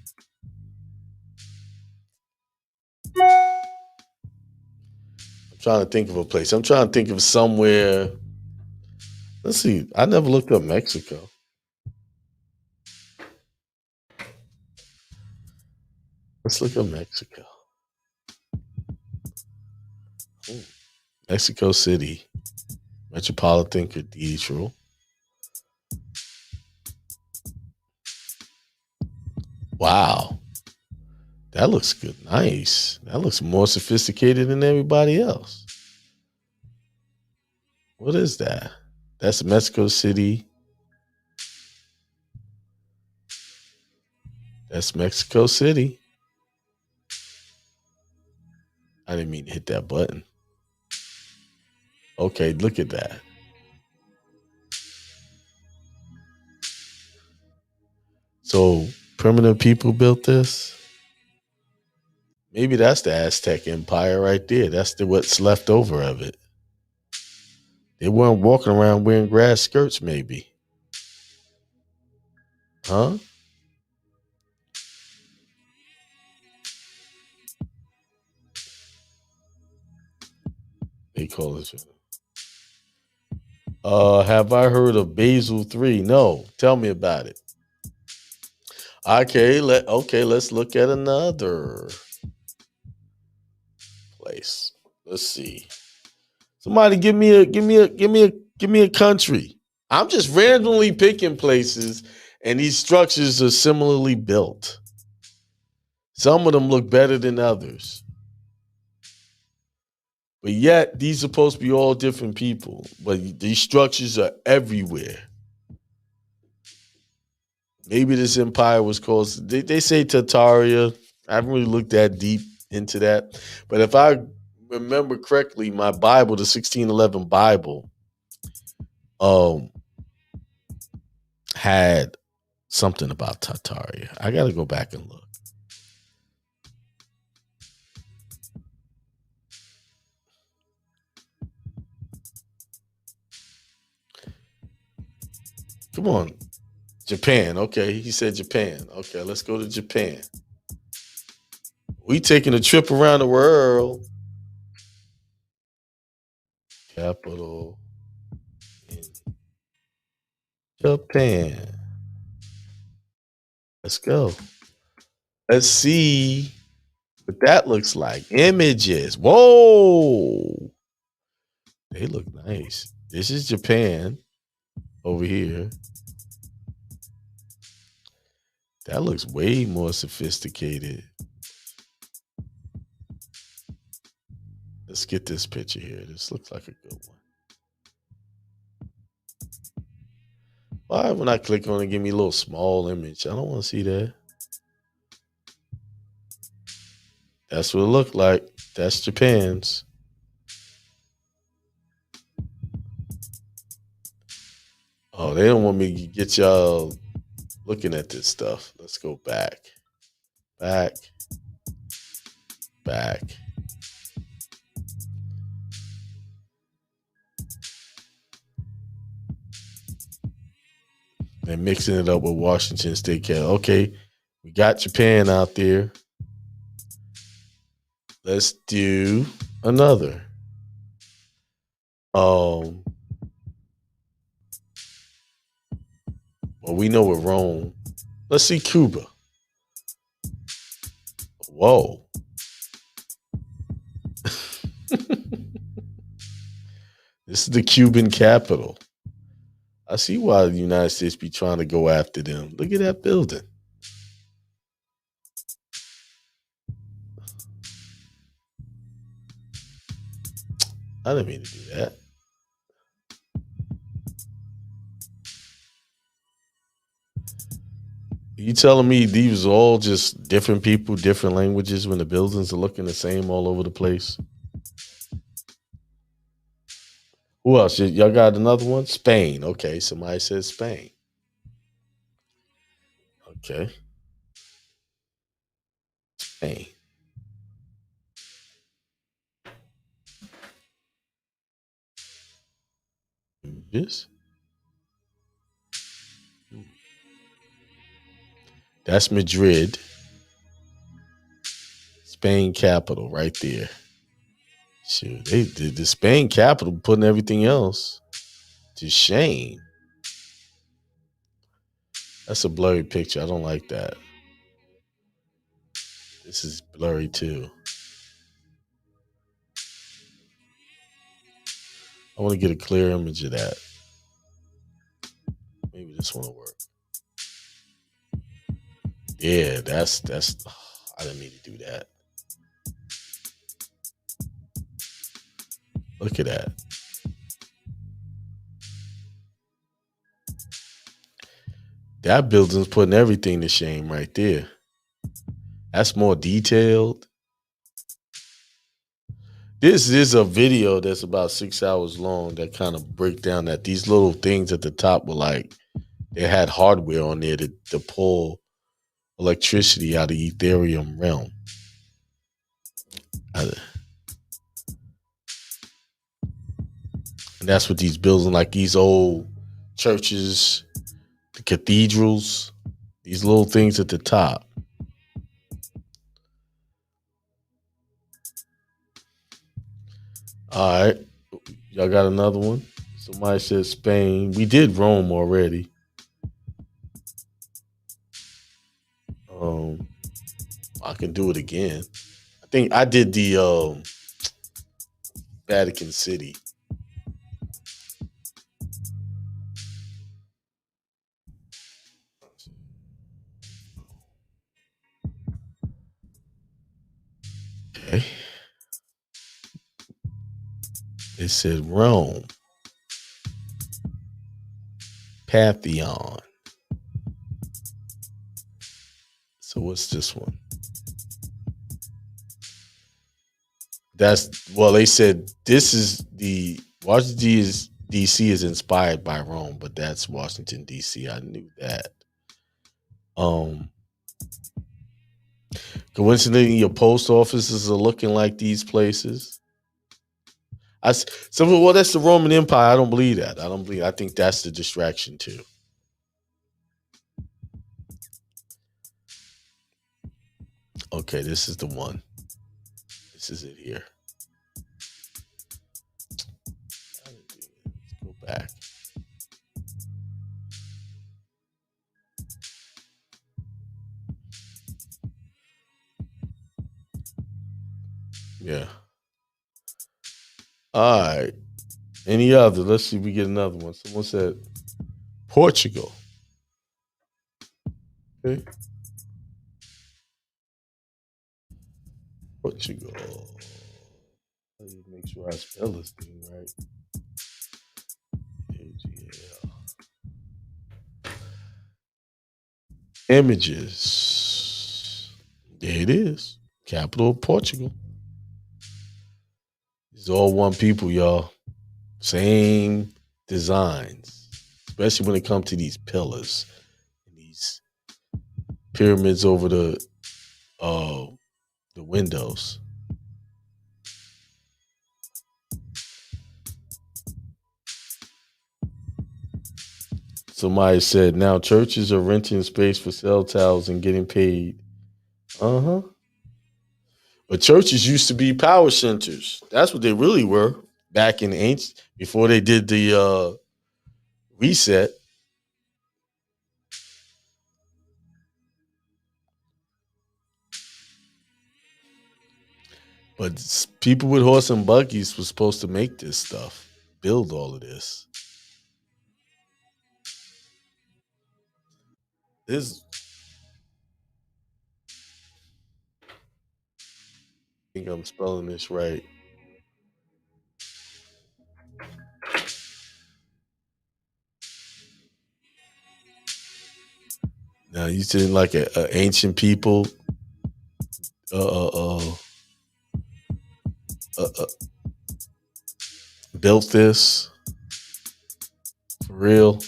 I'm trying to think of a place. I'm trying to think of somewhere. Let's see. I never looked up Mexico. Let's look up Mexico. Mexico City, Metropolitan Cathedral. Wow. That looks good. Nice. That looks more sophisticated than everybody else. What is that? That's Mexico City. That's Mexico City. I didn't mean to hit that button. Okay, look at that. So primitive people built this? Maybe that's the Aztec Empire right there. That's what's left over of it. They weren't walking around wearing grass skirts, maybe. Huh? They call it. Have I heard of Basel 3? No. Tell me about it. Okay, let's look at another place. Let's see. Somebody give me a country. I'm just randomly picking places, and these structures are similarly built. Some of them look better than others. But yet, these are supposed to be all different people. But these structures are everywhere. Maybe this empire was called, they say Tartaria. I haven't really looked that deep into that. But if I remember correctly, my Bible, the 1611 Bible, had something about Tartaria. I got to go back and look. Come on. Japan. Okay. He said Japan. Okay. Let's go to Japan. We taking a trip around the world. Capital in Japan. Let's go. Let's see what that looks like. Images. Whoa. They look nice. This is Japan over here. That looks way more sophisticated. Let's get this picture here. This looks like a good one. Why when I click on it, give me a little small image? I don't want to see that. That's what it looked like. That's Japan's. Oh, they don't want me to get y'all looking at this stuff. Let's go back. Back. And mixing it up with Washington State. Okay, we got Japan out there. Let's do another. Well, we know with Rome. Let's see Cuba. Whoa. This is the Cuban capital. I see why the United States be trying to go after them. Look at that building. I didn't mean to do that. You telling me these are all just different people, different languages when the buildings are looking the same all over the place? Who else? Y'all got another one? Spain. Okay, somebody said Spain. Okay, Spain. This? That's Madrid, Spain capital, right there. Shoot, the Spain capital putting everything else to shame. That's a blurry picture. I don't like that. This is blurry too. I want to get a clear image of that. Maybe this one will work. Yeah, that's. I didn't mean to do that. Look at that. That building's putting everything to shame right there. That's more detailed. This is a video that's about 6 hours long that kind of break down that these little things at the top were like they had hardware on there to pull electricity out of the Ethereum realm. And that's what these buildings, like these old churches, the cathedrals, these little things at the top. All right. Y'all got another one? Somebody said Spain. We did Rome already. I can do it again. I think I did the Vatican City. Okay. It said Rome. Pantheon. So what's this one? They said this is the Washington DC is inspired by Rome, but that's Washington DC. I knew that. Coincidentally, your post offices are looking like these places. That's the Roman Empire. I don't believe that. I think that's the distraction too. Okay, this is the one. This is it here. Let's go back. Yeah. All right. Any other? Let's see if we get another one. Someone said Portugal. Okay. Portugal. Let me make sure I spell this thing right. AGL. Images. There it is. Capital of Portugal. It's all one people, y'all. Same designs. Especially when it comes to these pillars and these pyramids over the windows. Somebody said now churches are renting space for cell towers and getting paid. Uh-huh. But churches used to be power centers. That's what they really were back in ancient before they did the reset. But people with horse and buggies were supposed to make this stuff, build all of this. This, I think I'm spelling this right. Now you said like a ancient people uh, uh, uh, uh, built this for real.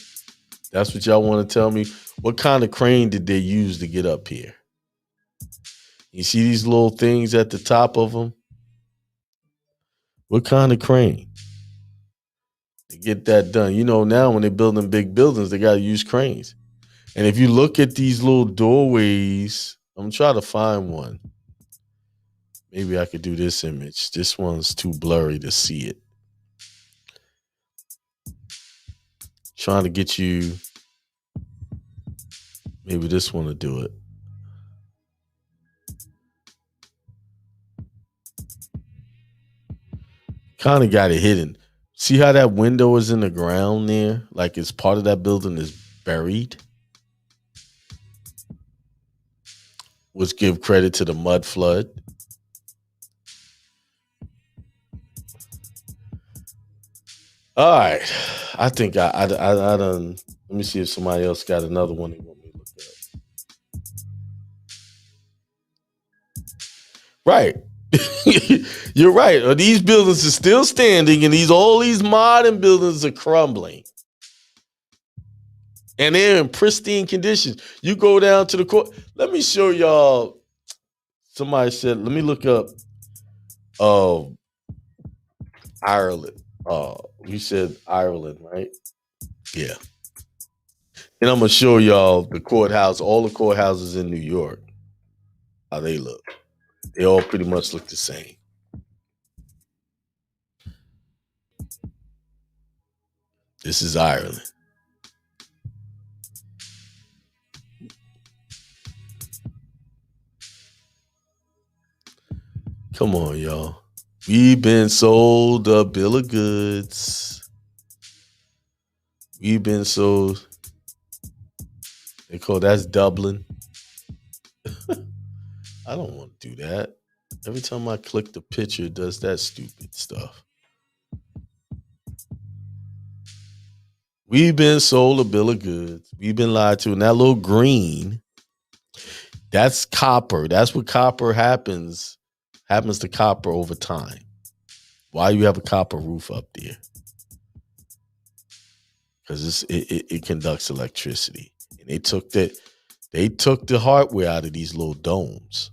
That's what y'all want to tell me. What kind of crane did they use to get up here? You see these little things at the top of them? What kind of crane to get that done? You know, now when they're building big buildings, they got to use cranes. And if you look at these little doorways, I'm trying to find one. Maybe I could do this image. This one's too blurry to see it. Trying to get you. Maybe this one will do it. Kind of got it hidden. See how that window is in the ground there? Like it's part of that building is buried. Which give credit to the mud flood. All right. I think I done. Let me see if somebody else got another one they want me to look at. Right. You're right. These buildings are still standing and all these modern buildings are crumbling. And they're in pristine conditions. You go down to the court. Let me show y'all. Somebody said, let me look up Ireland. You said Ireland, right? Yeah. And I'm going to show y'all the courthouse, all the courthouses in New York, how they look. They all pretty much look the same. This is Ireland. Come on, y'all. We've been sold a bill of goods. We've been sold. They call that's Dublin. I don't want to do that. Every time I click the picture, it does that stupid stuff. We've been sold a bill of goods. We've been lied to. And that little green, that's copper. That's what copper happens to copper over time. Why you have a copper roof up there? Because it conducts electricity. And they took the hardware out of these little domes.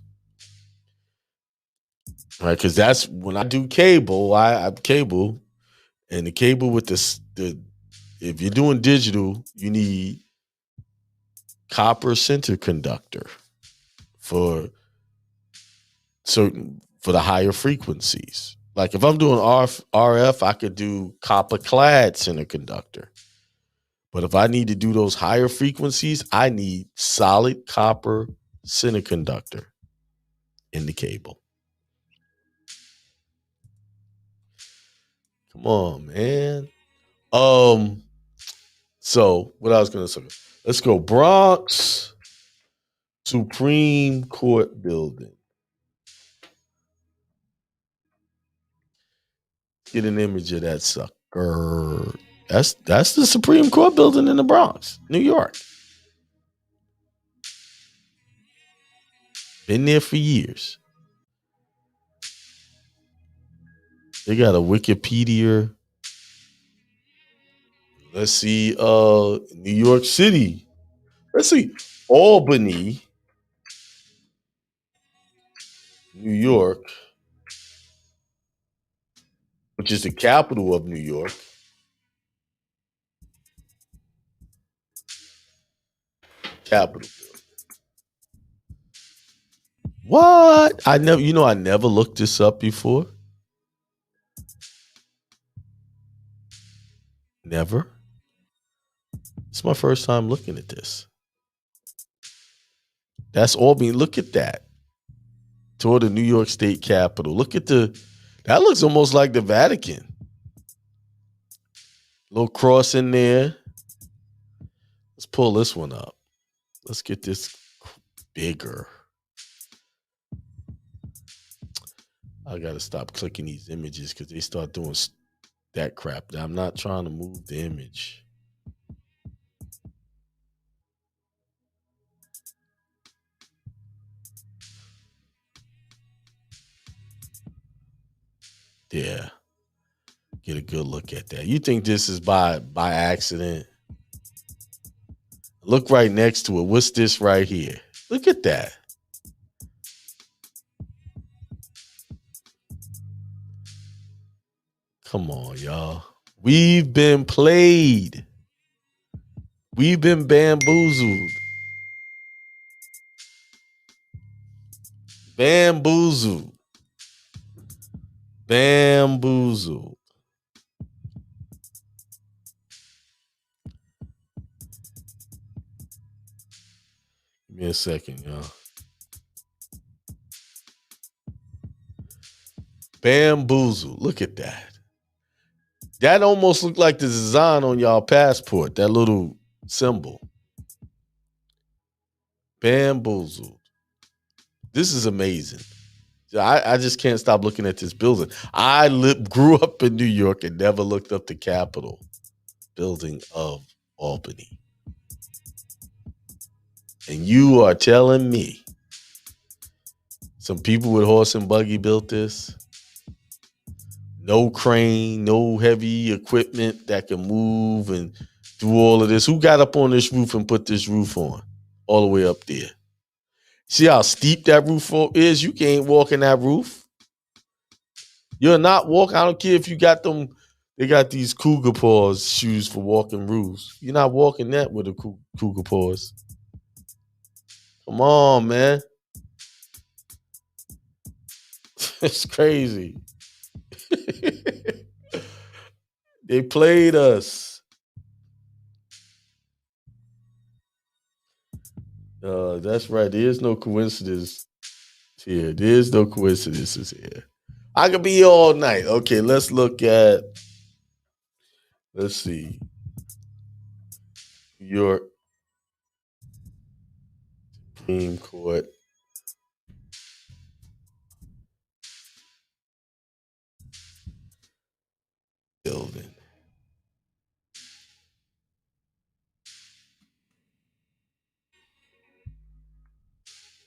Right? Because that's when I do cable, I have cable, and the cable with the if you're doing digital, you need copper center conductor for the higher frequencies. Like if I'm doing RF, I could do copper clad center conductor. But if I need to do those higher frequencies, I need solid copper center conductor in the cable. Come on, man. So what I was gonna say, let's go Bronx Supreme Court building. Get an image of that sucker. That's the Supreme Court building in the Bronx, New York. Been there for years. They got a Wikipedia. Let's see, New York City. Let's see, Albany, New York, which is the capital of New York. Capital. What? I never looked this up before. Never. It's my first time looking at this. That's Albany. Look at that. Toward the New York State Capitol. Look at that looks almost like the Vatican. Little cross in there. Let's pull this one up. Let's get this bigger. I got to stop clicking these images because they start doing that crap. Now, I'm not trying to move the image. Yeah. Get a good look at that. You think this is by accident? Look right next to it. What's this right here? Look at that. Come on, y'all. We've been played. We've been bamboozled. Bamboozled. Bamboozled. Give me a second, y'all. Bamboozled. Look at that. That almost looked like the design on y'all passport, that little symbol. Bamboozled. This is amazing. I just can't stop looking at this building. I grew up in New York and never looked up the Capitol building of Albany. And you are telling me some people with horse and buggy built this? No crane, no heavy equipment that can move and do all of this. Who got up on this roof and put this roof on all the way up there? See how steep that roof is? You can't walk in that roof. You're not walking. I don't care if you got them. They got these cougar paws shoes for walking roofs. You're not walking that with a cougar paws. Come on, man. It's crazy. They played us. That's right. There's no coincidence here. There's no coincidences here. I could be here all night. Okay, let's see. Your Supreme Court building.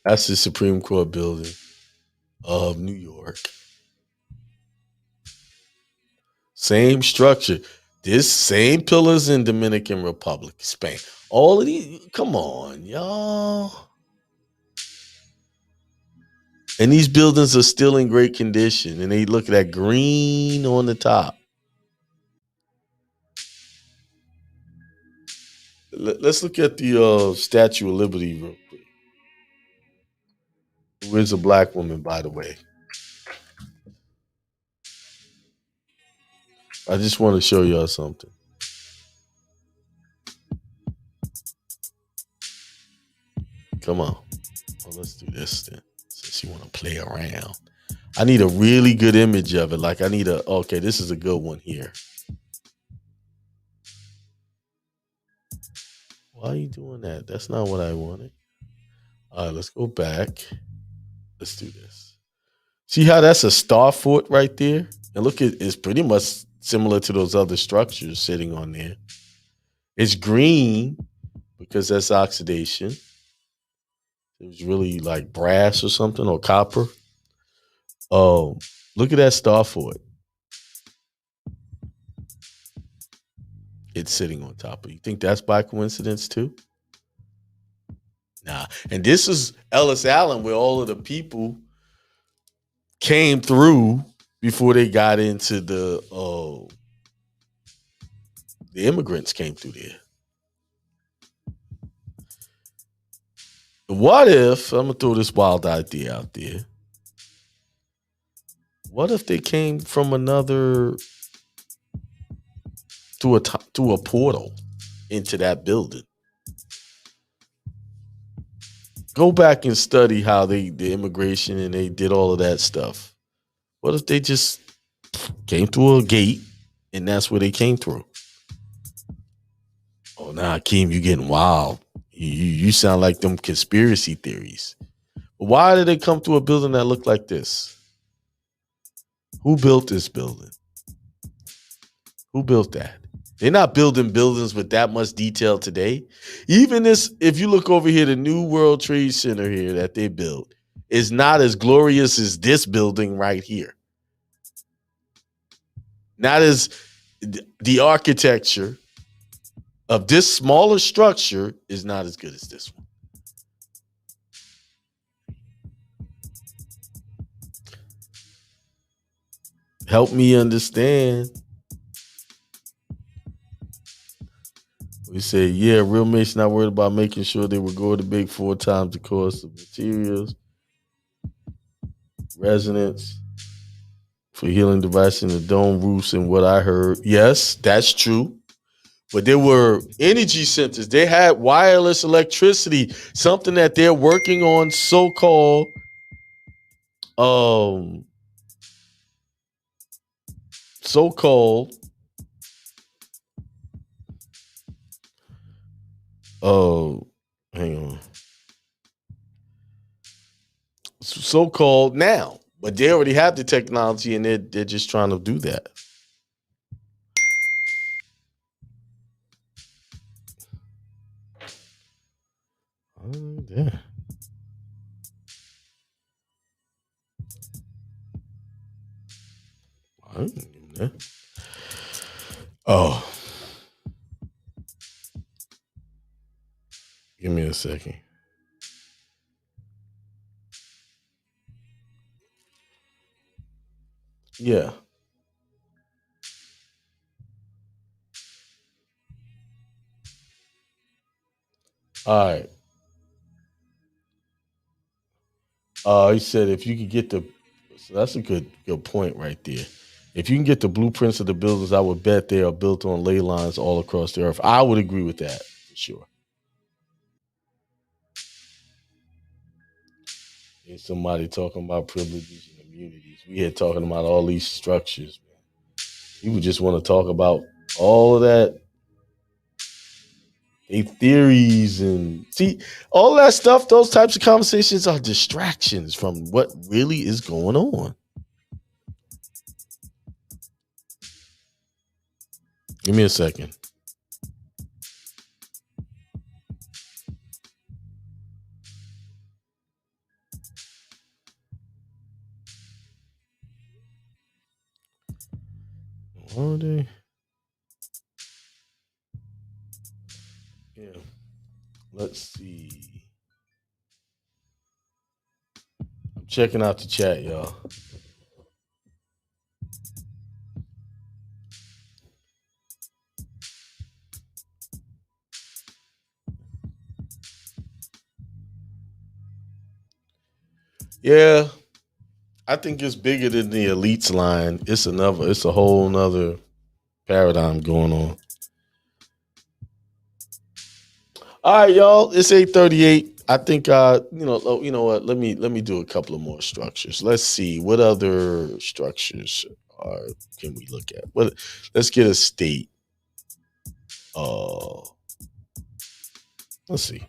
That's the Supreme Court building of New York. Same structure. This same pillars in Dominican Republic, Spain. All of these, come on, y'all. And these buildings are still in great condition. And they look at that green on the top. Let's look at the Statue of Liberty real quick. Who is a black woman, by the way. I just want to show y'all something. Come on. Well, let's do this then. Since you want to play around. I need a really good image of it. Like okay, this is a good one here. Why are you doing that? That's not what I wanted. All right, let's go back. Let's do this. See how that's a star fort right there? And look, it's pretty much similar to those other structures sitting on there. It's green because that's oxidation. It was really like brass or something or copper. Oh, look at that star fort. It's sitting on top of you. Think that's by coincidence too? Nah. And this is Ellis Allen, where all of the people came through before they got into the immigrants came through there. What if, I'm gonna throw this wild idea out there. What if they came from another through a portal into that building? Go back and study how the immigration and they did all of that stuff. What if they just came through a gate and that's where they came through? Oh, nah, Keem, you getting wild. You sound like them conspiracy theories. Why did they come to a building that looked like this? Who built this building? Who built that? They're not building buildings with that much detail today. Even this, if you look over here, the New World Trade Center here that they built is not as glorious as this building right here. Not as the architecture of this smaller structure is not as good as this one. Help me understand. We say, yeah, real Mason not worried about making sure they would go to big 4 times the cost of materials, resonance for healing devices and the dome roofs and what I heard. Yes, that's true. But there were energy centers. They had wireless electricity, something that they're working on, so-called hang on. So-called now. But they already have the technology and they're just trying to do that. Yeah. Oh. Give me a second. Yeah. All right. He said if you could get so that's a good point right there. If you can get the blueprints of the buildings, I would bet they are built on ley lines all across the earth. I would agree with that for sure. There's somebody talking about privileges and immunities. We had talking about all these structures, man. People just want to talk about all of that. Theories and see all that stuff. Those types of conversations are distractions from what really is going on. Give me a second. Are they? Yeah. Let's see. I'm checking out the chat, y'all. Yeah, I think it's bigger than the elites line. It's a whole nother paradigm going on. All right, y'all. It's 8:38. I think you know what? Let me do a couple of more structures. Let's see what other structures can we look at. Let's get a state. Let's see.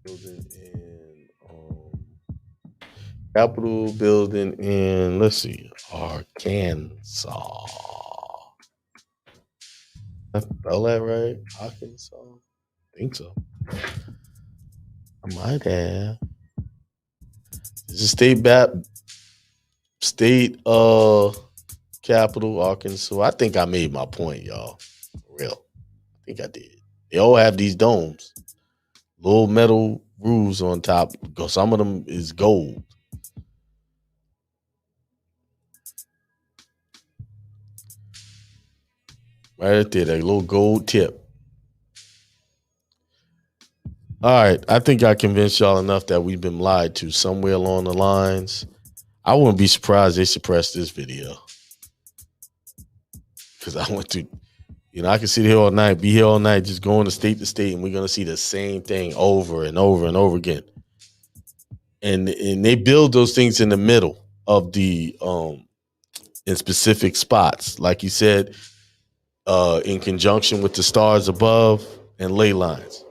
Building in Capitol building in, let's see, Arkansas. I spell that right? Arkansas? I think so. I might have. It's a state capital, Arkansas. I think I made my point, y'all. For real. I think I did. They all have these domes. Little metal roofs on top. Some of them is gold. Right there, that little gold tip. All right, I think I convinced y'all enough that we've been lied to somewhere along the lines. I wouldn't be surprised they suppressed this video. Because I went to, I can sit here all night, be here all night, just going to state, and we're going to see the same thing over and over and over again. And they build those things in the middle of the in specific spots, like you said, in conjunction with the stars above and ley lines.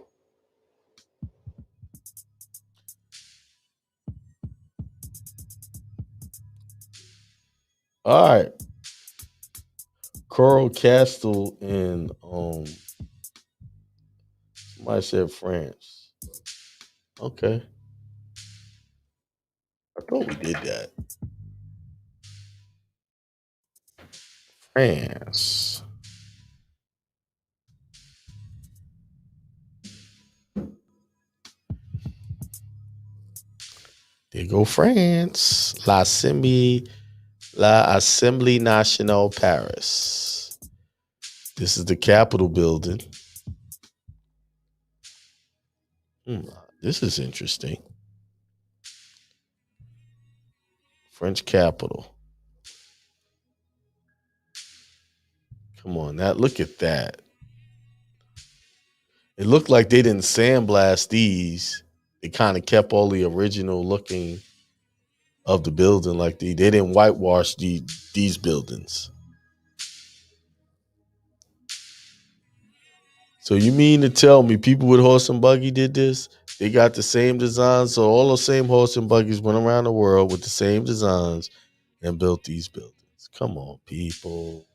All right. Coral Castle in somebody said France. Okay. I thought we did that. France. There go France. La Assemblée Nationale Paris. This is the Capitol building. This is interesting. French capital. Come on, look at that. It looked like they didn't sandblast these. They kind of kept all the original looking of the building, like they didn't whitewash these buildings. So you mean to tell me people with horse and buggy did this? They got the same designs, so all the same horse and buggies went around the world with the same designs and built these buildings. Come on, people.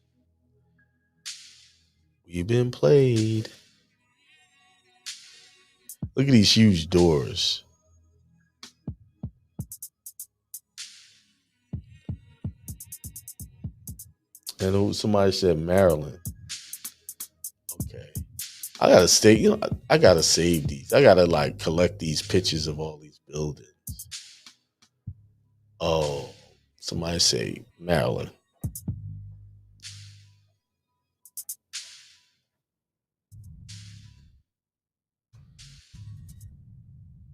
We've been played. Look at these huge doors. And somebody said Maryland. Okay. I gotta stay, I gotta save these. I gotta like collect these pictures of all these buildings. Oh, somebody say Maryland.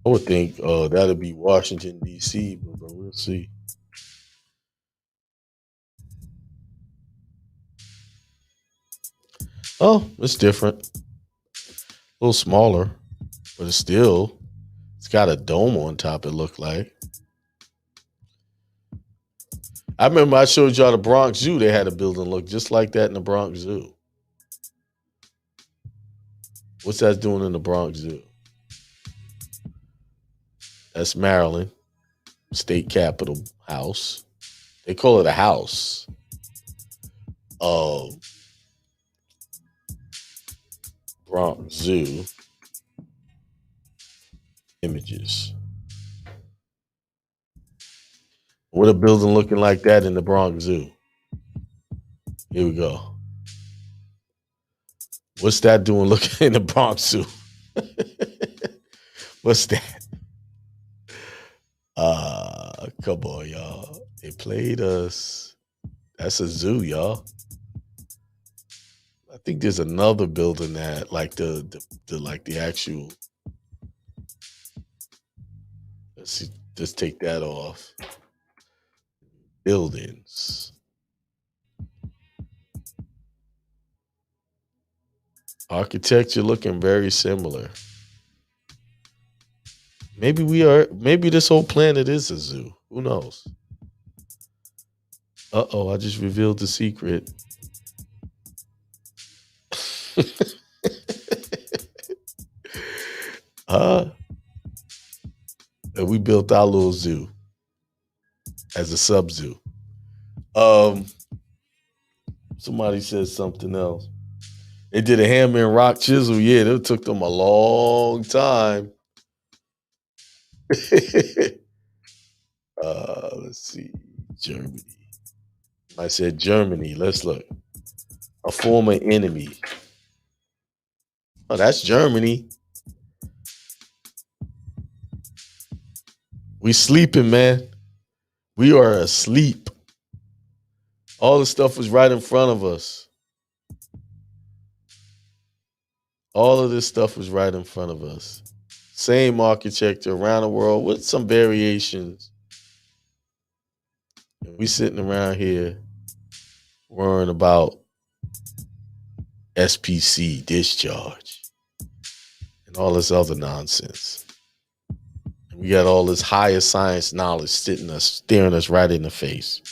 I would think that'll be Washington, D.C., but we'll see. Oh, it's different. A little smaller, but it's got a dome on top, it looked like. I remember I showed y'all the Bronx Zoo. They had a building look just like that in the Bronx Zoo. What's that doing in the Bronx Zoo? That's Maryland, state capitol house. They call it a house. Bronx Zoo images. What a building looking like that in the Bronx Zoo. Here we go. What's that doing looking in the Bronx Zoo? What's that? Come on, y'all. They played us. That's a zoo, y'all. I think there's another building that like the actual. Let's see. Let's take that off. Buildings. Architecture looking very similar. Maybe this whole planet is a zoo. Who knows? I just revealed the secret. And we built our little zoo as a sub zoo. Somebody said something else. They did a hammer and rock chisel. Yeah, it took them a long time. Let's see. Germany. I said Germany. Let's look. A former enemy. Oh, that's Germany. We sleeping, man. We are asleep. All the stuff was right in front of us. All of this stuff was right in front of us. Same architecture around the world with some variations. And we sitting around here worrying about SPC discharge and all this other nonsense. And we got all this higher science knowledge staring us right in the face.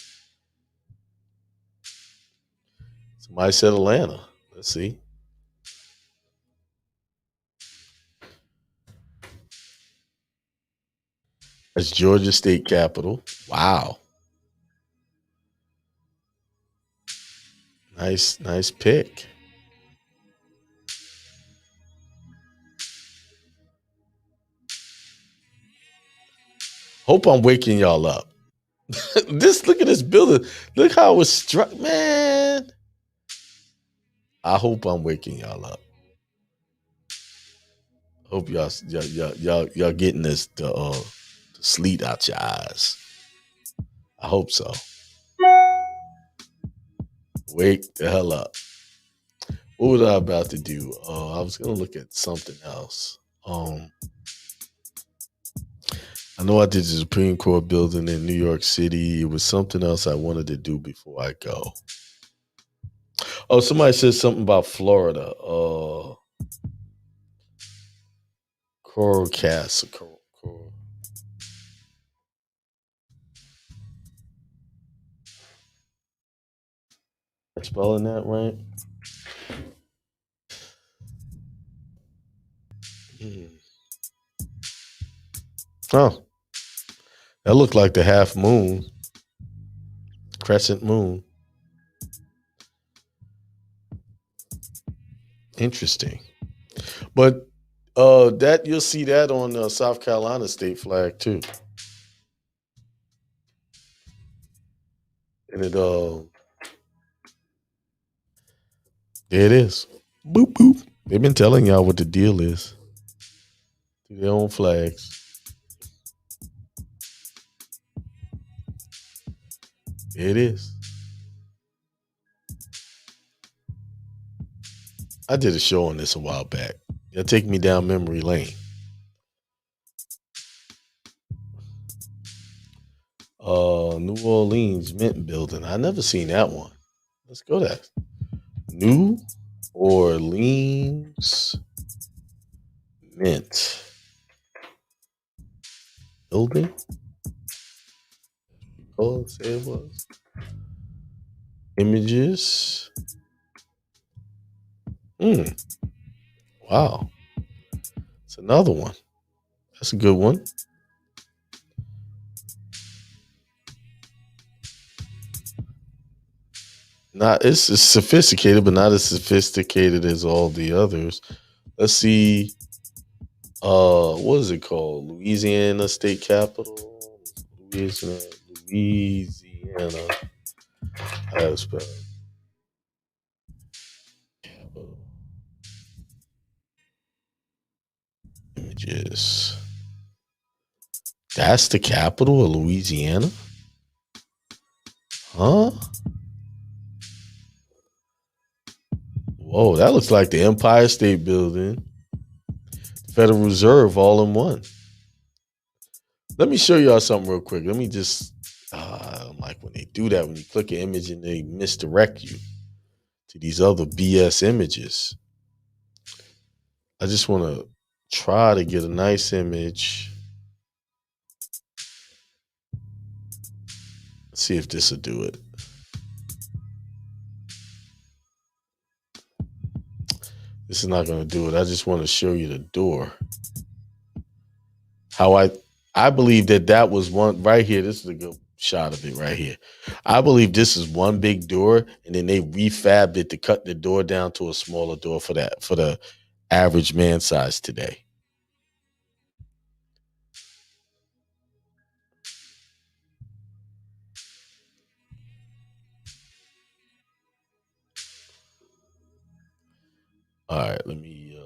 Somebody said Atlanta. Let's see. That's Georgia State Capitol. Wow. Nice pick. Hope I'm waking y'all up. Look at this building. Look how it's struck, man. I hope I'm waking y'all up. Hope y'all getting this the sleet out your eyes. I hope so. Wake the hell up. What was I about to do? I was gonna look at something else. I know I did the Supreme Court building in New York City. It was something else I wanted to do before I go. Oh, somebody said something about Florida. Coral Castle. Coral. Am I spelling that right? Oh, that looked like the half moon, crescent moon. Interesting. But that you'll see that on South Carolina state flag too. And there it is. Boop boop. They've been telling y'all what the deal is. Their own flags. There it is. I did a show on this a while back. It'll take me down memory lane. New Orleans Mint Building. I never seen that one. Let's go there. New Orleans Mint Building. Oh, say it was. Images. Wow. It's another one. That's a good one. It's sophisticated, but not as sophisticated as all the others. Let's see. What is it called? Louisiana State Capitol. Louisiana. How to spell it? Images. That's the capital of Louisiana? Huh? Whoa, that looks like the Empire State Building, Federal Reserve, all in one. Let me show y'all something real quick. Let me just, I don't like when they do that, when you click an image and they misdirect you to these other BS images. I just want to try to get a nice image. Let's see if this will do it. This is not going to do it. I just want to show you the door. How I believe that was one right here. This is a good shot of it right here. I believe this is one big door, and then they refabbed it to cut the door down to a smaller door for the average man size today. All right, let me.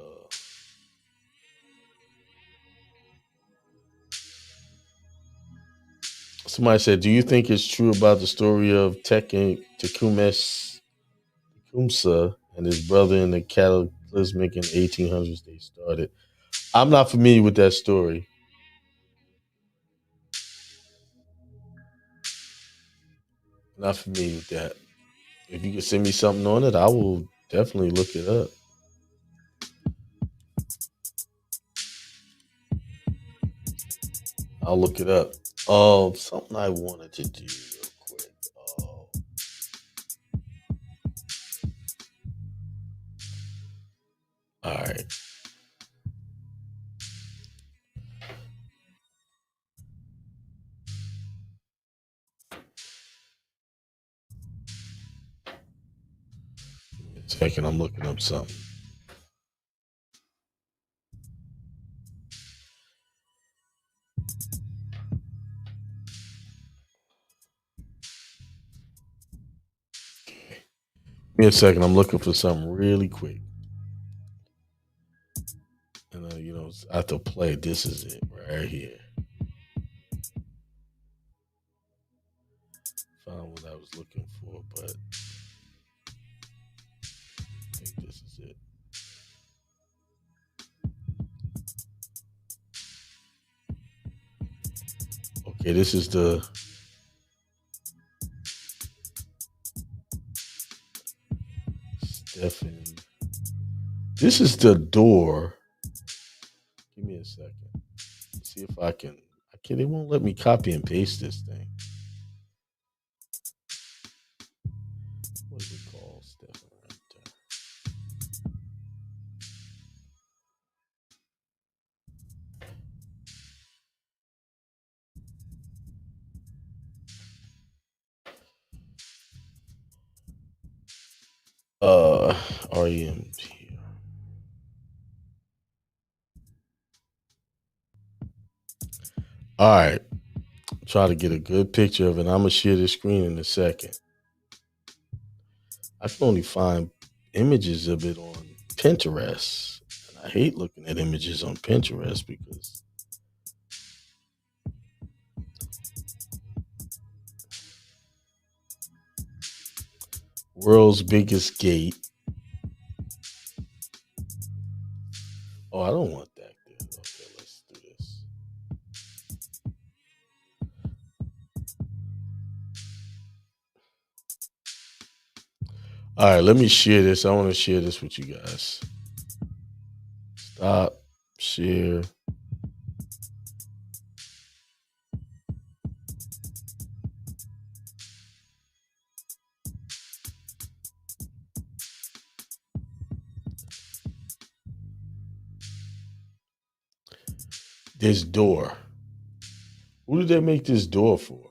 Somebody said, "Do you think it's true about the story of Tecumseh and his brother in the cataclysmic in the 1800s they started?" I'm not familiar with that story. Not familiar with that. If you can send me something on it, I will definitely look it up. I'll look it up. Something I wanted to do real quick. All right. Give me a second. I'm looking up something. Give me a second. I'm looking for something really quick. And I have to play. This is it right here. Found what I was looking for, but I think this is it. Okay, this is the Stephen. This is the door. Give me a second. Let's see if I can. It won't let me copy and paste this thing. What is it called, Stephen? REM here. All right. Try to get a good picture of it. I'm gonna share this screen in a second. I can only find images of it on Pinterest. And I hate looking at images on Pinterest because world's biggest gate. Oh, I don't want that there. Okay, let's do this. All right, let me share this. I want to share this with you guys. Stop, share. This door. Who did they make this door for?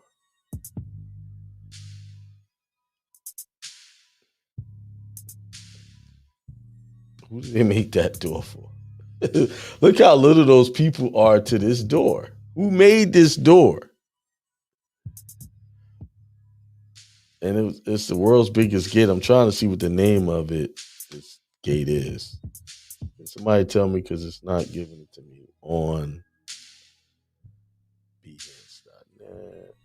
Who did they make that door for? Look how little those people are to this door. Who made this door? And it's the world's biggest gate. I'm trying to see what the name of this gate is. Can somebody tell me, because it's not giving it to me on behance.net.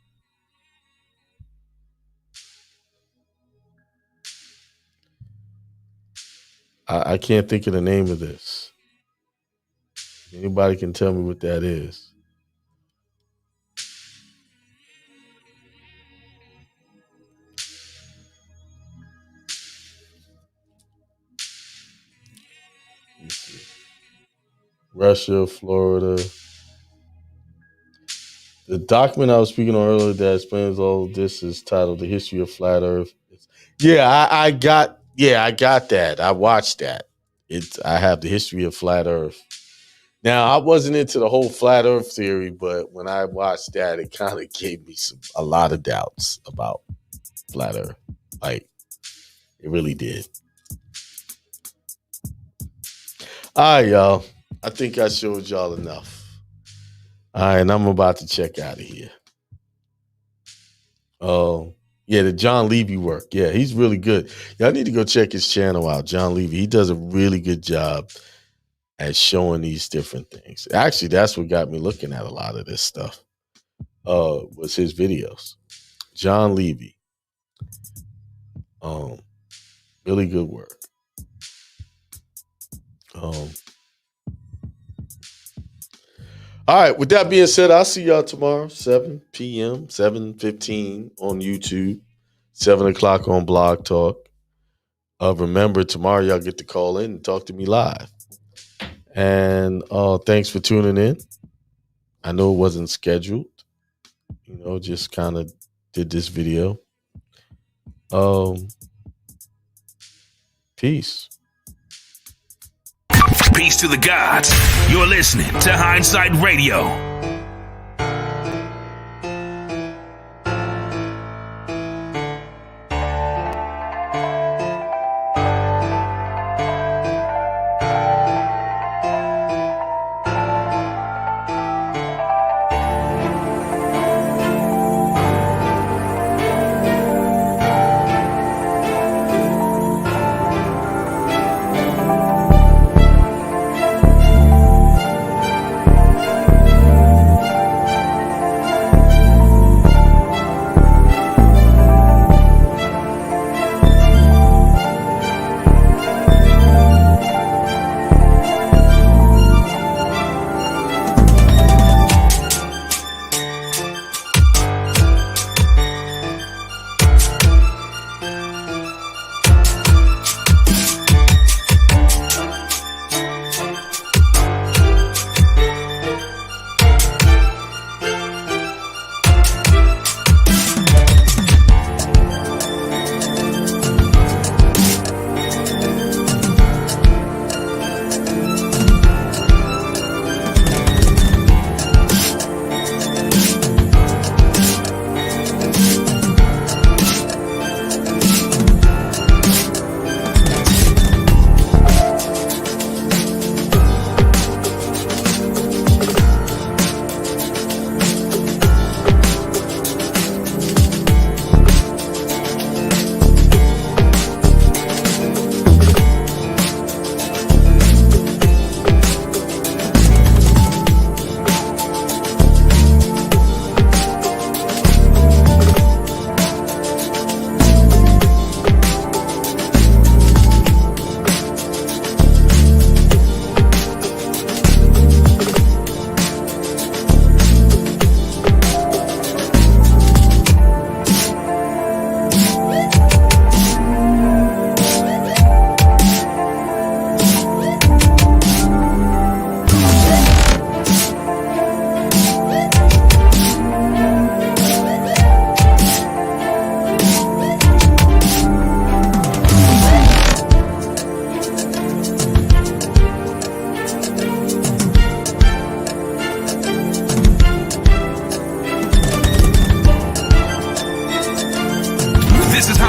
I can't think of the name of this. Anybody can tell me what that is? Russia, Florida. The document I was speaking on earlier that explains all of this is titled "The History of Flat Earth." I got that. I watched that. I have the history of flat Earth. Now, I wasn't into the whole flat Earth theory, but when I watched that, it kind of gave me a lot of doubts about flat Earth. Like, it really did. All right, y'all. I think I showed y'all enough. All right, and I'm about to check out of here. Oh, yeah, the John Levy work. Yeah, he's really good. Y'all need to go check his channel out, John Levy. He does a really good job at showing these different things. Actually, that's what got me looking at a lot of this stuff. Was his videos. John Levy. Really good work. All right, with that being said, I'll see y'all tomorrow, 7 p.m., 7:15 on YouTube, 7 o'clock on Blog Talk. Remember, tomorrow y'all get to call in and talk to me live. And thanks for tuning in. I know it wasn't scheduled. Just kind of did this video. Peace. Peace to the gods. You're listening to Hindsight Radio.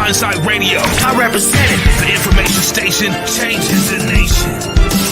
Hindsight Radio. I represent it. The information station changes the nation.